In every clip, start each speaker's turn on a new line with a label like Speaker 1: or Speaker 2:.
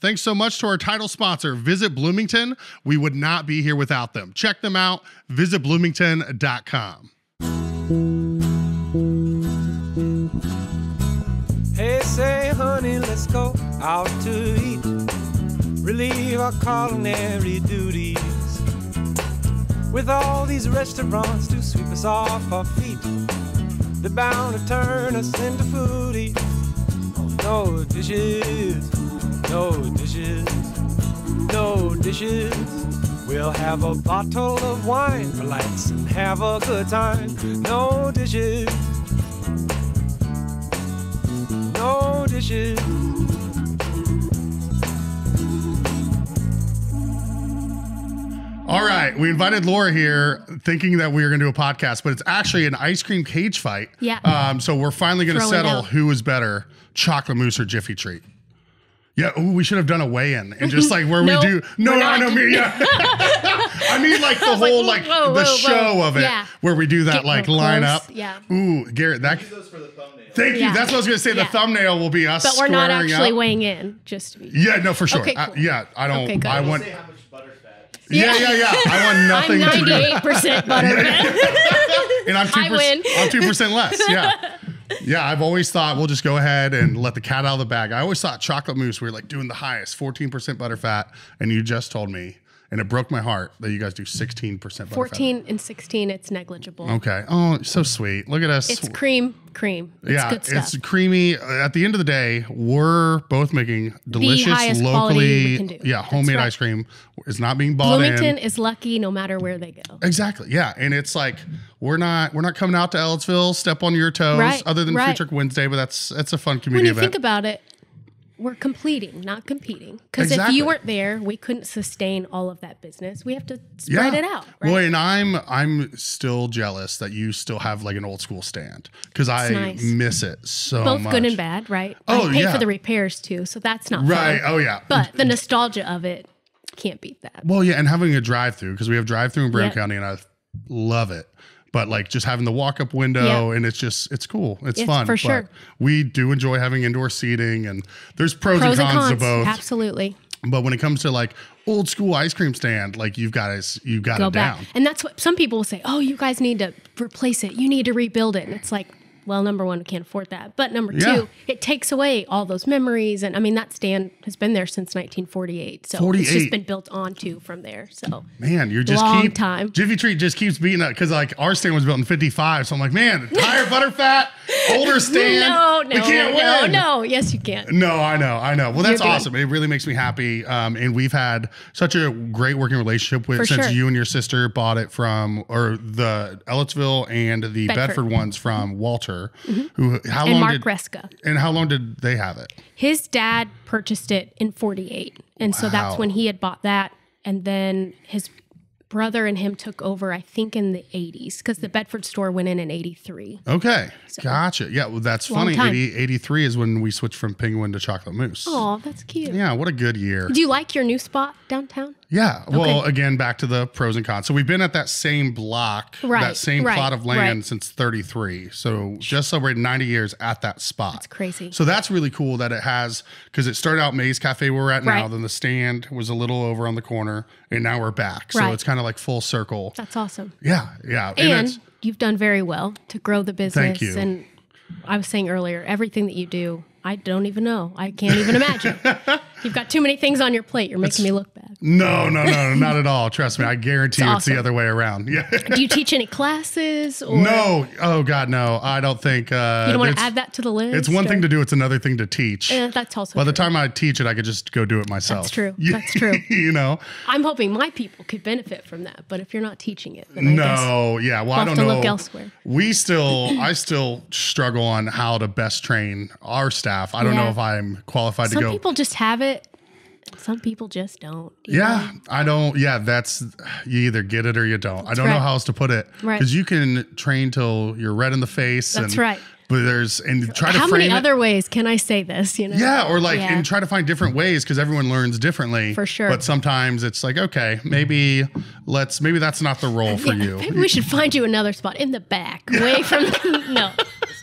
Speaker 1: Thanks so much to our title sponsor, Visit Bloomington. We would not be here without them. Check them out, visitbloomington.com.
Speaker 2: Hey, say, honey, let's go out to eat. Relieve our culinary duties. With all these restaurants to sweep us off our feet, they're bound to turn us into foodies. No dishes, no dishes, no dishes. We'll have a bottle of wine for lights and have a good time. No dishes, no dishes.
Speaker 1: All right, we invited Laura here thinking that we were going to do a podcast, but it's actually an ice cream cage fight.
Speaker 3: Yeah.
Speaker 1: So we're finally going to settle who is better, Chocolate Moose or Jiffy Treat. Yeah, ooh, we should have done a weigh-in and just like where we do. No, I know me. Yeah. I mean, like the whole the show of it where we do that line up.
Speaker 3: Yeah.
Speaker 1: Ooh, Garrett, that.
Speaker 4: Use those for the thumbnail.
Speaker 1: Thank you. That's what I was going to say. The thumbnail will be us.
Speaker 3: But we're not actually
Speaker 1: out.
Speaker 3: weighing in. Just to be.
Speaker 1: Yeah, no, for sure.
Speaker 3: Okay, cool.
Speaker 1: I don't.
Speaker 3: Okay, good.
Speaker 1: I want.
Speaker 4: Say how much Butterfat.
Speaker 1: Yeah. I want nothing.
Speaker 3: I'm 98% Butterfat.
Speaker 1: And I'm 2% less. Yeah. Yeah, I've always thought we'll just go ahead and let the cat out of the bag. I always thought Chocolate Moose, we were like doing the highest, 14% Butterfat. And you just told me, and it broke my heart, that you guys do 16% Butterfat.
Speaker 3: 14 and 16, it's negligible.
Speaker 1: Okay. Oh, so sweet. Look at us.
Speaker 3: It's cream. It's good stuff.
Speaker 1: It's creamy. At the end of the day, we're both making delicious, locally, homemade ice cream. It's not being bought
Speaker 3: Bloomington is lucky no matter where they go.
Speaker 1: Exactly. Yeah. And it's like, we're not coming out to Ellettsville, step on your toes, other than Food Truck Wednesday, but that's a fun community event.
Speaker 3: When you think about it, we're completing, not competing. Because if you weren't there, we couldn't sustain all of that business. We have to spread it out. Right?
Speaker 1: Well, and I'm still jealous that you still have like an old school stand because I miss it so much.
Speaker 3: Both good and bad, right?
Speaker 1: Oh,
Speaker 3: I pay for the repairs too, so that's not
Speaker 1: right.
Speaker 3: fun.
Speaker 1: Oh yeah,
Speaker 3: but the nostalgia of it can't beat that.
Speaker 1: Well, yeah, and having a drive-through because we have drive-through in Brown County, and I love it. But like just having the walk-up window and it's cool. It's fun.
Speaker 3: For sure.
Speaker 1: But we do enjoy having indoor seating and there's pros and cons to both.
Speaker 3: Absolutely.
Speaker 1: But when it comes to like old school ice cream stand, like you've got it down.
Speaker 3: And that's what some people will say, oh, you guys need to replace it. You need to rebuild it. And it's like, well, number one, we can't afford that. But number two, it takes away all those memories. And I mean, that stand has been there since 1948. So it's just been built onto from there. So
Speaker 1: man, you're just
Speaker 3: long time.
Speaker 1: Jiffy Treat just keeps beating up because like our stand was built in 55. So I'm like, man, higher Butterfat, older stand. We can't win.
Speaker 3: No, yes, you can.
Speaker 1: No, I know. Well, that's awesome. It really makes me happy. And we've had such a great working relationship with since you and your sister bought it from, or the Ellettsville and the Bedford ones from Walter. How long did they have it?
Speaker 3: His dad purchased it in 48. And so that's when he had bought that. And then his brother and him took over, I think, in the 80s because the Bedford store went in 83.
Speaker 1: Okay. So, gotcha. Yeah, well, that's funny. 83 is when we switched from Penguin to Chocolate Moose.
Speaker 3: Oh, that's cute.
Speaker 1: Yeah, what a good year.
Speaker 3: Do you like your new spot downtown?
Speaker 1: Yeah. Well, again, back to the pros and cons. So we've been at that same block, that same plot of land since 33. So just celebrated 90 years at that spot.
Speaker 3: That's crazy.
Speaker 1: So that's really cool that it has, because it started out Maze Cafe where we're at now, then the stand was a little over on the corner, and now we're back. So it's kind of like full circle.
Speaker 3: That's awesome.
Speaker 1: Yeah.
Speaker 3: And you've done very well to grow the business.
Speaker 1: Thank you.
Speaker 3: And I was saying earlier, everything that you do, I don't even know. I can't even imagine. You've got too many things on your plate. You're making me look bad.
Speaker 1: No, not at all. Trust me. I guarantee it's the other way around. Yeah.
Speaker 3: Do you teach any classes? Or?
Speaker 1: No. Oh, God, no. I don't think.
Speaker 3: You don't want to add that to the list?
Speaker 1: It's one thing to do. It's another thing to teach.
Speaker 3: That's also
Speaker 1: By the time I teach it, I could just go do it myself.
Speaker 3: That's true. That's true.
Speaker 1: You know?
Speaker 3: I'm hoping my people could benefit from that. But if you're not teaching it, then I guess
Speaker 1: Well, I don't know.
Speaker 3: We'll have to look elsewhere.
Speaker 1: I still struggle on how to best train our staff. I don't know if I'm qualified to go.
Speaker 3: Some people just have it. Some people just don't.
Speaker 1: I don't. Yeah, that's, you either get it or you don't. I don't know how else to put it. Because you can train till you're red in the face.
Speaker 3: That's right.
Speaker 1: But try to
Speaker 3: how
Speaker 1: frame
Speaker 3: many other ways can I say this? You know?
Speaker 1: Yeah, or and try to find different ways because everyone learns differently.
Speaker 3: For sure.
Speaker 1: But sometimes it's like, okay, maybe that's not the role for you.
Speaker 3: Maybe we should find you another spot in the back, away from no.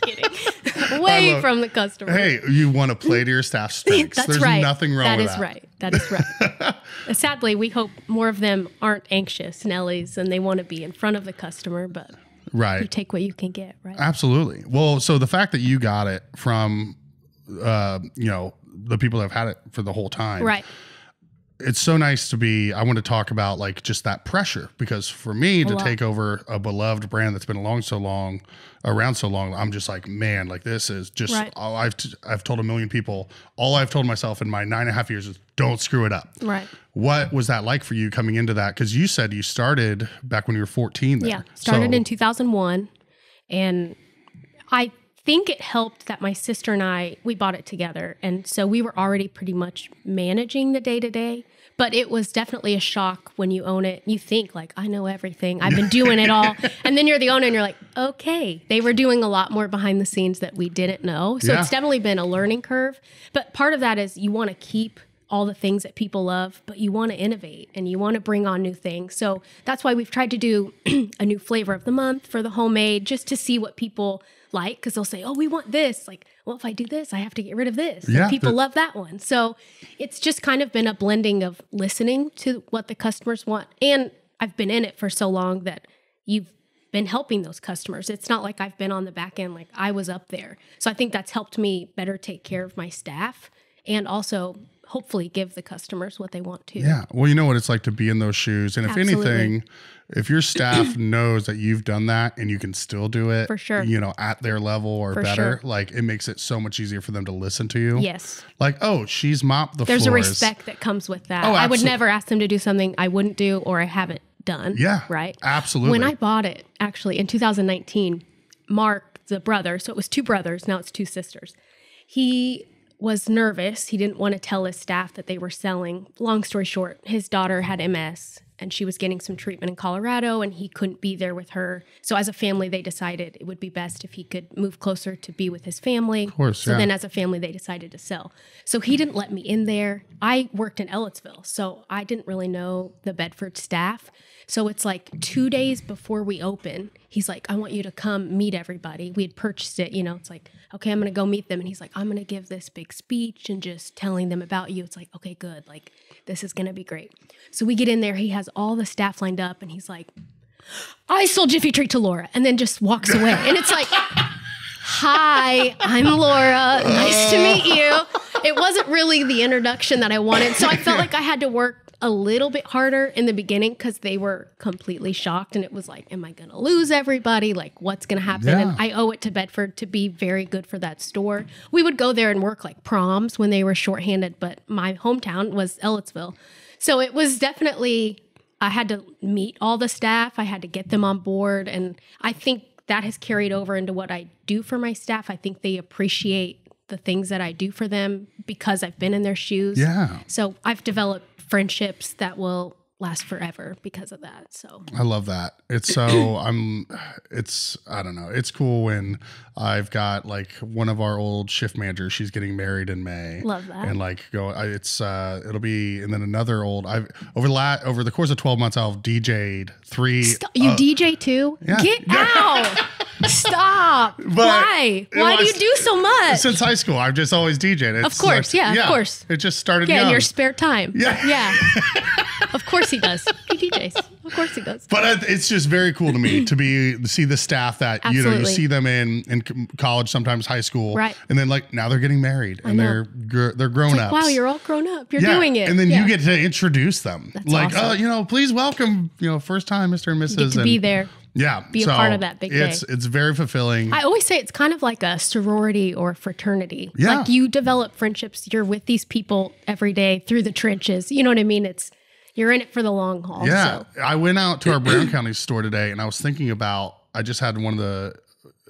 Speaker 3: kidding. Way from the customer.
Speaker 1: Hey, you want to play to your staff's strengths.
Speaker 3: That's
Speaker 1: There's
Speaker 3: right.
Speaker 1: nothing wrong with that.
Speaker 3: That is right. Sadly, we hope more of them aren't anxious Nellies and they want to be in front of the customer, but
Speaker 1: right.
Speaker 3: You take what you can get, right?
Speaker 1: Absolutely. Well, so the fact that you got it from, the people that have had it for the whole time.
Speaker 3: Right.
Speaker 1: It's so nice to be, I want to talk about like just that pressure, because for me to take over a beloved brand that's been around so long, I'm just like, man, like this is just, I've told a million people, all I've told myself in my 9.5 years is don't screw it up.
Speaker 3: Right.
Speaker 1: What was that like for you coming into that? Because you said you started back when you were 14 there.
Speaker 3: Yeah, started in 2001. And I think it helped that my sister and we bought it together. And so we were already pretty much managing the day-to-day. But it was definitely a shock when you own it. You think like, I know everything. I've been doing it all. And then you're the owner and you're like, okay. They were doing a lot more behind the scenes that we didn't know. So it's definitely been a learning curve. But part of that is you want to keep all the things that people love, but you want to innovate and you want to bring on new things. So that's why we've tried to do a new flavor of the month for the homemade, just to see what people like, because they'll say, oh, we want this. Like, well, if I do this, I have to get rid of this. Yeah, people love that one. So it's just kind of been a blending of listening to what the customers want. And I've been in it for so long that you've been helping those customers. It's not like I've been on the back end, like I was up there. So I think that's helped me better take care of my staff and also hopefully give the customers what they want to.
Speaker 1: Yeah. Well, you know what it's like to be in those shoes. And if anything, if your staff knows that you've done that and you can still do it,
Speaker 3: for sure,
Speaker 1: at their level or better, like it makes it so much easier for them to listen to you.
Speaker 3: Yes.
Speaker 1: Like, oh, she's mopped the floors.
Speaker 3: There's a respect that comes with that. I would never ask them to do something I wouldn't do or I haven't done. Yeah. Right.
Speaker 1: Absolutely.
Speaker 3: When I bought it, actually in 2019, Mark, the brother, so it was two brothers, now it's two sisters. He was nervous. He didn't want to tell his staff that they were selling. Long story short, his daughter had MS and she was getting some treatment in Colorado and he couldn't be there with her. So as a family, they decided it would be best if he could move closer to be with his family.
Speaker 1: Of course,
Speaker 3: so then as a family, they decided to sell. So he didn't let me in there. I worked in Ellettsville, so I didn't really know the Bedford staff. So it's like 2 days before we open, he's like, I want you to come meet everybody. We had purchased it, it's like, okay, I'm going to go meet them. And he's like, I'm going to give this big speech and just telling them about you. It's like, okay, good. Like, this is going to be great. So we get in there. He has all the staff lined up and he's like, I sold Jiffy Treat to Laura, and then just walks away. And it's like, hi, I'm Laura. Nice to meet you. It wasn't really the introduction that I wanted. So I felt like I had to work a little bit harder in the beginning because they were completely shocked. And it was like, am I going to lose everybody? Like, what's going to happen? Yeah. And I owe it to Bedford to be very good for that store. We would go there and work like proms when they were shorthanded, but my hometown was Ellettsville. So it was definitely, I had to meet all the staff. I had to get them on board. And I think that has carried over into what I do for my staff. I think they appreciate the things that I do for them because I've been in their shoes.
Speaker 1: Yeah.
Speaker 3: So I've developed friendships that will last forever because of that. So
Speaker 1: I love that. It's so I don't know. It's cool when I've got like one of our old shift managers, she's getting married in May.
Speaker 3: Love that.
Speaker 1: And like it'll be, and then another old, over the course of 12 months, I've DJ'd 3.
Speaker 3: You DJ too?
Speaker 1: Yeah.
Speaker 3: Get out. Stop. Why do you do so much?
Speaker 1: Since high school, I've just always DJ'd.
Speaker 3: Of course. Of course.
Speaker 1: It just started
Speaker 3: young.
Speaker 1: In
Speaker 3: your spare time.
Speaker 1: Yeah.
Speaker 3: Of course he does. He DJs. Of course he does.
Speaker 1: But it's just very cool to me to see the staff that, you see them in college, sometimes high school.
Speaker 3: Right.
Speaker 1: And then like now they're getting married and they're grown ups.
Speaker 3: Wow, you're all grown up. You're doing it.
Speaker 1: And then you get to introduce them.
Speaker 3: That's awesome.
Speaker 1: Please welcome, first time Mr. and Mrs.
Speaker 3: You get to be there.
Speaker 1: Yeah.
Speaker 3: Be a part of that big day.
Speaker 1: It's very fulfilling.
Speaker 3: I always say it's kind of like a sorority or fraternity.
Speaker 1: Yeah.
Speaker 3: Like you develop friendships. You're with these people every day through the trenches. You know what I mean? You're in it for the long haul.
Speaker 1: Yeah.
Speaker 3: So.
Speaker 1: I went out to our Brown County store today and I was thinking about, I just had one of the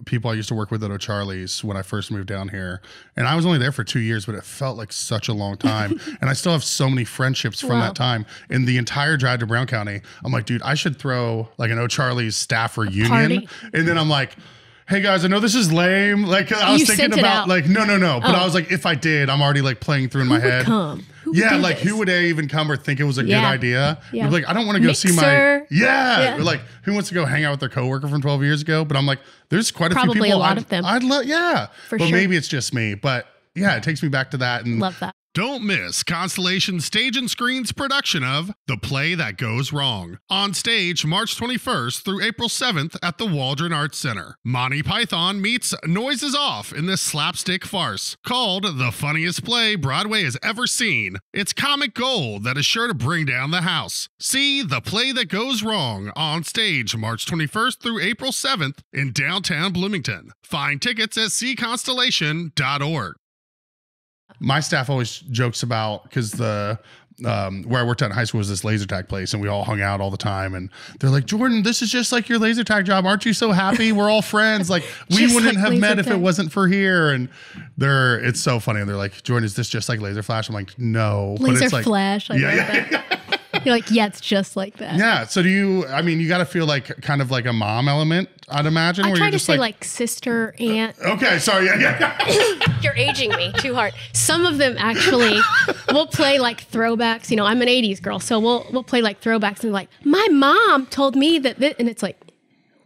Speaker 1: people I used to work with at O'Charlie's when I first moved down here. And I was only there for 2 years, but it felt like such a long time. And I still have so many friendships from that time. And the entire drive to Brown County, I'm like, dude, I should throw like an O'Charlie's staff reunion.
Speaker 3: Party.
Speaker 1: And then I'm like, hey guys, I know this is lame. Like I was thinking about like, no. But I was like, if I did, I'm already like playing through in my head. who would even come or think it was a good idea?
Speaker 3: Yeah.
Speaker 1: You'd be like, I don't want to go see my like who wants to go hang out with their coworker from 12 years ago? But I'm like, there's quite a few people.
Speaker 3: Probably a lot of them.
Speaker 1: I'd love,
Speaker 3: For
Speaker 1: but
Speaker 3: sure.
Speaker 1: maybe it's just me. But yeah, it takes me back to that. And
Speaker 3: love that.
Speaker 1: Don't miss Constellation Stage and Screen's production of The Play That Goes Wrong. On stage March 21st through April 7th at the Waldron Arts Center. Monty Python meets Noises Off in this slapstick farce. Called the funniest play Broadway has ever seen. It's comic gold that is sure to bring down the house. See The Play That Goes Wrong on stage March 21st through April 7th in downtown Bloomington. Find tickets at cconstellation.org. My staff always jokes about, because the where I worked at in high school was this laser tag place, and we all hung out all the time. And they're like, Jordan, this is just like your laser tag job. Aren't you so happy? We're all friends. Like, we wouldn't have met if it wasn't for here. And it's so funny. And they're like, Jordan, is this just like Laser Flash? I'm like, no.
Speaker 3: Laser
Speaker 1: but it's like,
Speaker 3: Flash. I love that. You're like, yeah, it's just like that.
Speaker 1: Yeah. So you got to feel like kind of like a mom element, I'd imagine.
Speaker 3: I try to say like sister, aunt.
Speaker 1: Okay. Sorry. Yeah.
Speaker 3: You're aging me too hard. Some of them actually will play like throwbacks. You know, I'm an 80s girl. So we'll play like throwbacks and like, my mom told me that and it's like,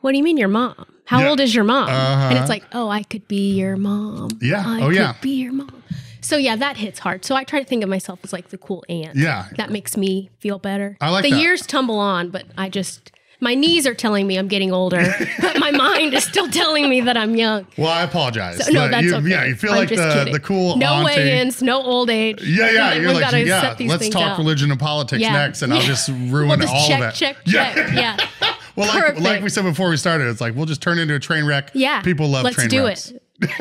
Speaker 3: what do you mean your mom? How old is your mom? And it's like, oh, I could be your mom.
Speaker 1: Yeah.
Speaker 3: I could be your mom. So yeah, that hits hard. So I try to think of myself as like the cool aunt.
Speaker 1: Yeah.
Speaker 3: That makes me feel better.
Speaker 1: I like
Speaker 3: the
Speaker 1: that.
Speaker 3: years tumble on, but my knees are telling me I'm getting older, but my mind is still telling me that I'm young.
Speaker 1: Well, I apologize.
Speaker 3: So, no, that's okay.
Speaker 1: Yeah, you feel like the cool
Speaker 3: no
Speaker 1: auntie.
Speaker 3: Weigh-ins, no old age.
Speaker 1: Yeah. You're like, let's talk
Speaker 3: out.
Speaker 1: religion and politics next, and I'll just ruin all of it.
Speaker 3: Check. Yeah.
Speaker 1: Well, like we said before we started, it's like we'll just turn into a train wreck.
Speaker 3: Yeah.
Speaker 1: People love train wrecks.
Speaker 3: Let's do it.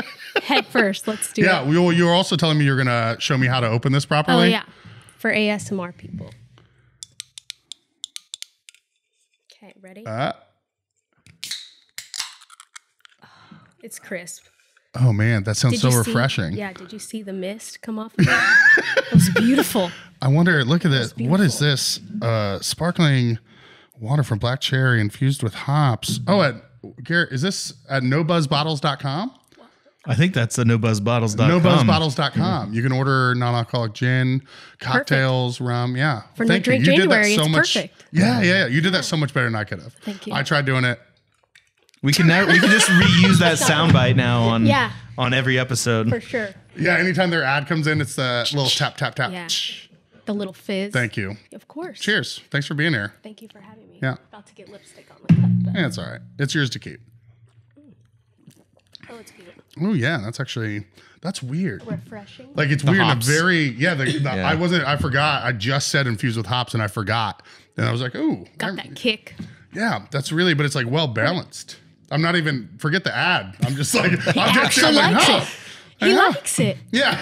Speaker 3: Head first. Let's do it.
Speaker 1: Yeah. You were also telling me you're going to show me how to open this properly.
Speaker 3: Oh, yeah. For ASMR people. Okay, ready? It's crisp.
Speaker 1: Oh, man. That sounds so refreshing.
Speaker 3: Yeah. Did you see the mist come off of it? It was beautiful.
Speaker 1: I wonder, look at this. What is this? Sparkling water from black cherry infused with hops. Oh, Garrett, is this at nobuzzbottles.com?
Speaker 4: I think that's at nobuzzbottles.com.
Speaker 1: Nobuzzbottles.com. You can order non-alcoholic gin, cocktails, rum. Yeah.
Speaker 3: For No Drink January, it's perfect.
Speaker 1: Yeah. You did that so much better than I could have.
Speaker 3: Thank you.
Speaker 1: I tried doing it.
Speaker 4: We can just reuse that soundbite now on every episode.
Speaker 3: For sure.
Speaker 1: Yeah, anytime their ad comes in, it's the little tap, tap, tap.
Speaker 3: Yeah. The little fizz.
Speaker 1: Thank you.
Speaker 3: Of course.
Speaker 1: Cheers. Thanks for being here.
Speaker 3: Thank you for having me.
Speaker 1: Yeah.
Speaker 3: About to get lipstick on the cup. But...
Speaker 1: Yeah, it's all right. It's yours to keep.
Speaker 3: Oh, it's good.
Speaker 1: Oh, yeah. That's weird.
Speaker 3: Refreshing.
Speaker 1: Like, it's weird. In a very, I forgot. I just said infused with hops and I forgot. And I was like, ooh.
Speaker 3: Got that kick.
Speaker 1: Yeah, that's really, but it's like well balanced. I'm not even, forget the ad. I'm just like,
Speaker 3: He actually likes it. He likes it.
Speaker 1: Yeah.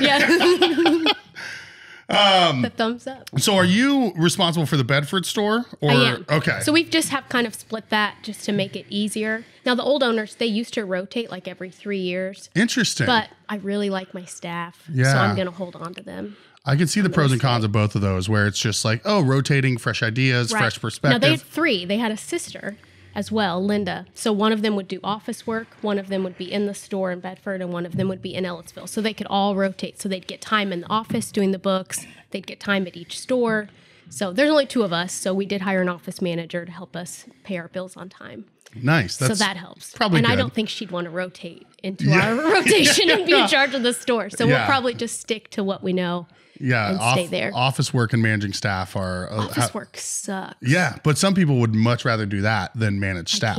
Speaker 3: The thumbs up.
Speaker 1: So are you responsible for the Bedford store? Or,
Speaker 3: I am.
Speaker 1: Okay.
Speaker 3: So we've just have kind of split that just to make it easier. Now the old owners, they used to rotate like every 3 years.
Speaker 1: Interesting.
Speaker 3: But I really like my staff.
Speaker 1: Yeah.
Speaker 3: So I'm going to hold on to them.
Speaker 1: I can see the pros and cons of both of those, where it's just like, rotating, fresh ideas, fresh perspective.
Speaker 3: Now they had 3. They had a sister as well, Linda. So one of them would do office work, one of them would be in the store in Bedford, and one of them would be in Ellettsville. So they could all rotate. So they'd get time in the office doing the books. They'd get time at each store. So there's only 2 of us. So we did hire an office manager to help us pay our bills on time.
Speaker 1: Nice.
Speaker 3: So that helps.
Speaker 1: Probably
Speaker 3: and
Speaker 1: good.
Speaker 3: I don't think she'd want to rotate into our rotation and be in charge of the store. So we'll probably just stick to what we know.
Speaker 1: Yeah,
Speaker 3: and stay there.
Speaker 1: Office work and managing staff are...
Speaker 3: Office work sucks.
Speaker 1: Yeah, but some people would much rather do that than manage staff.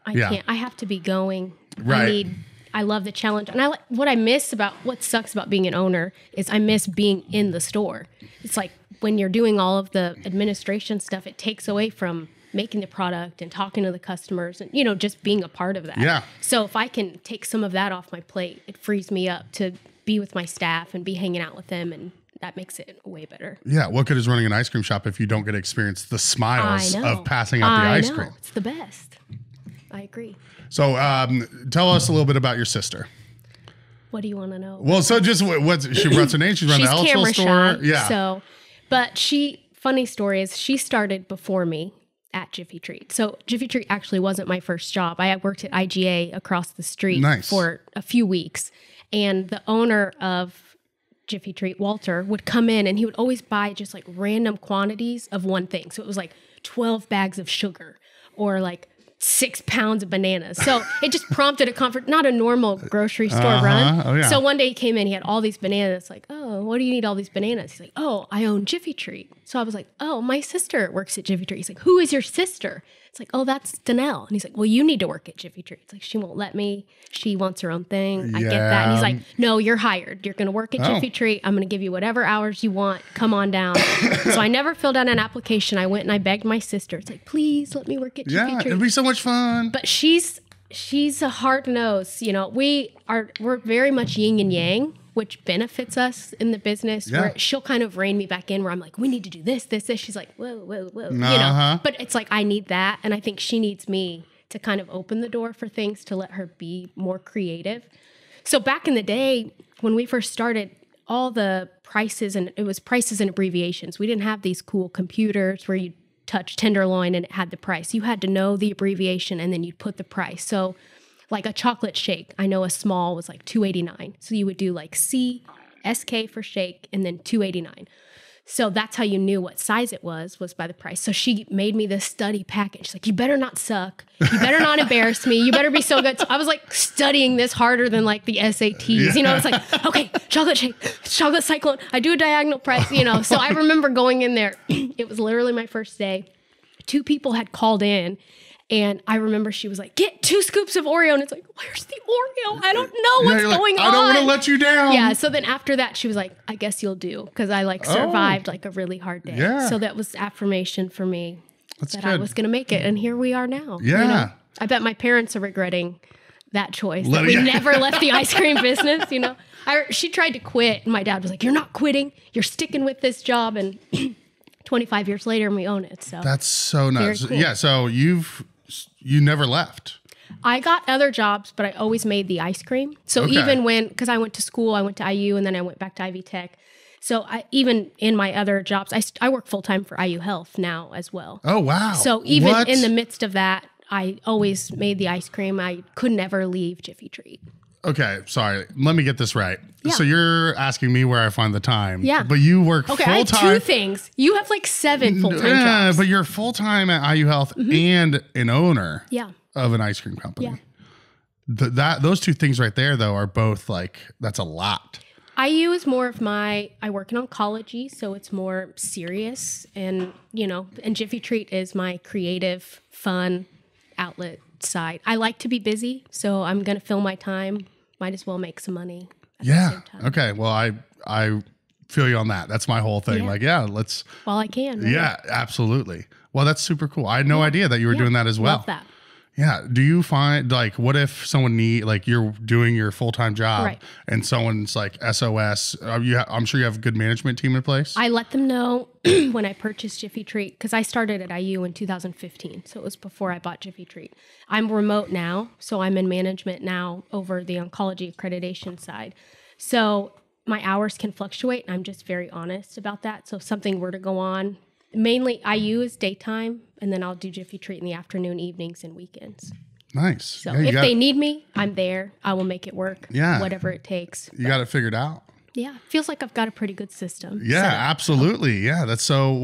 Speaker 3: I can't. I have to be going.
Speaker 1: Right.
Speaker 3: I love the challenge. And what sucks about being an owner is I miss being in the store. It's like when you're doing all of the administration stuff, it takes away from making the product and talking to the customers and, just being a part of that.
Speaker 1: Yeah.
Speaker 3: So if I can take some of that off my plate, it frees me up to be with my staff and be hanging out with them, and that makes it way better.
Speaker 1: Yeah. What good is running an ice cream shop if you don't get to experience the smiles of passing out the ice cream?
Speaker 3: It's the best. I agree.
Speaker 1: So tell us a little bit about your sister.
Speaker 3: What do you want to know?
Speaker 1: Well, so just what's her name? She's running the Ellettsville store. Yeah.
Speaker 3: So, but funny story is she started before me at Jiffy Treat. So Jiffy Treat actually wasn't my first job. I worked at IGA across the street for a few weeks. And the owner of Jiffy Treat, Walter, would come in and he would always buy just like random quantities of one thing. So it was like 12 bags of sugar or like 6 pounds of bananas. So it just prompted not a normal grocery store run.
Speaker 1: Oh, yeah.
Speaker 3: So one day he came in, he had all these bananas. Like, oh, what do you need all these bananas? He's like, oh, I own Jiffy Treat. So I was like, oh, my sister works at Jiffy Treat. He's like, who is your sister? It's like, oh, that's Danelle. And he's like, well, you need to work at Jiffy Treat. It's like, she won't let me. She wants her own thing. I get that. And he's like, no, you're hired. You're going to work at Jiffy Treat. I'm going to give you whatever hours you want. Come on down. So I never filled out an application. I went and I begged my sister. It's like, please let me work at Jiffy Treat.
Speaker 1: It'd be so much fun.
Speaker 3: But she's a hard nose. You know, we're very much yin and yang, which benefits us in the business, where she'll kind of rein me back in where I'm like, we need to do this. She's like, whoa. You know, but it's like, I need that. And I think she needs me to kind of open the door for things, to let her be more creative. So back in the day, when we first started, all the prices, and it was prices and abbreviations. We didn't have these cool computers where you touch tenderloin and it had the price. You had to know the abbreviation and then you'd put the price. So like a chocolate shake, I know a small was like $2.89. So you would do like SK for shake and then $2.89. So that's how you knew what size it was by the price. So she made me this study package. She's like, you better not suck. You better not embarrass me. You better be so good. So I was like studying this harder than like the SATs. Yeah. You know, it's like, okay, chocolate shake, chocolate cyclone. I do a diagonal price, you know. So I remember going in there. It was literally my first day. 2 people had called in. And I remember she was like, get 2 scoops of Oreo. And it's like, where's the Oreo? I don't know what's going on.
Speaker 1: I don't want to let you down.
Speaker 3: Yeah. So then after that, she was like, I guess you'll do. Because I like survived like a really hard day.
Speaker 1: Yeah.
Speaker 3: So that was affirmation for me that
Speaker 1: good.
Speaker 3: I was going to make it. And here we are now.
Speaker 1: Yeah.
Speaker 3: You know? I bet my parents are regretting that choice. That we never left the ice cream business, you know. She tried to quit. And my dad was like, you're not quitting. You're sticking with this job. And 25 years later, we own it. So
Speaker 1: that's so nice. Cool. Yeah. So you never left.
Speaker 3: I got other jobs, but I always made the ice cream. So even because I went to school, I went to IU and then I went back to Ivy Tech. So even in my other jobs, I work full-time for IU Health now as well.
Speaker 1: Oh, wow.
Speaker 3: So even in the midst of that, I always made the ice cream. I could never leave Jiffy Treat.
Speaker 1: Okay, sorry. Let me get this right. Yeah. So you're asking me where I find the time.
Speaker 3: Yeah.
Speaker 1: But you work full-time.
Speaker 3: I have 2 things. You have like 7 full-time jobs.
Speaker 1: But you're full-time at IU Health and an owner of an ice cream company. Yeah. Those 2 things right there, though, are both like, that's a lot.
Speaker 3: IU is more of I work in oncology, so it's more serious. And, you know, and Jiffy Treat is my creative, fun outlet side. I like to be busy, so I'm going to fill my time. Might as well make some money at the same time. Okay.
Speaker 1: Well, I feel you on that. That's my whole thing. Let's.
Speaker 3: While I can. Right?
Speaker 1: Yeah, absolutely. Well, that's super cool. I had no idea that you were doing that as well.
Speaker 3: Love that.
Speaker 1: Yeah. Do you find, like, what if someone you're doing your full-time job and someone's like SOS? I'm sure you have a good management team in place.
Speaker 3: I let them know when I purchased Jiffy Treat, because I started at IU in 2015. So it was before I bought Jiffy Treat. I'm remote now, so I'm in management now over the oncology accreditation side. So my hours can fluctuate, and I'm just very honest about that. So if something were to go on, mainly IU is daytime, and then I'll do Jiffy Treat in the afternoon, evenings, and weekends.
Speaker 1: Nice.
Speaker 3: So if they need me, I'm there. I will make it work. Yeah. Whatever it takes.
Speaker 1: You got it figured out.
Speaker 3: Yeah. Feels like I've got a pretty good system.
Speaker 1: Yeah, absolutely. Yeah. That's so,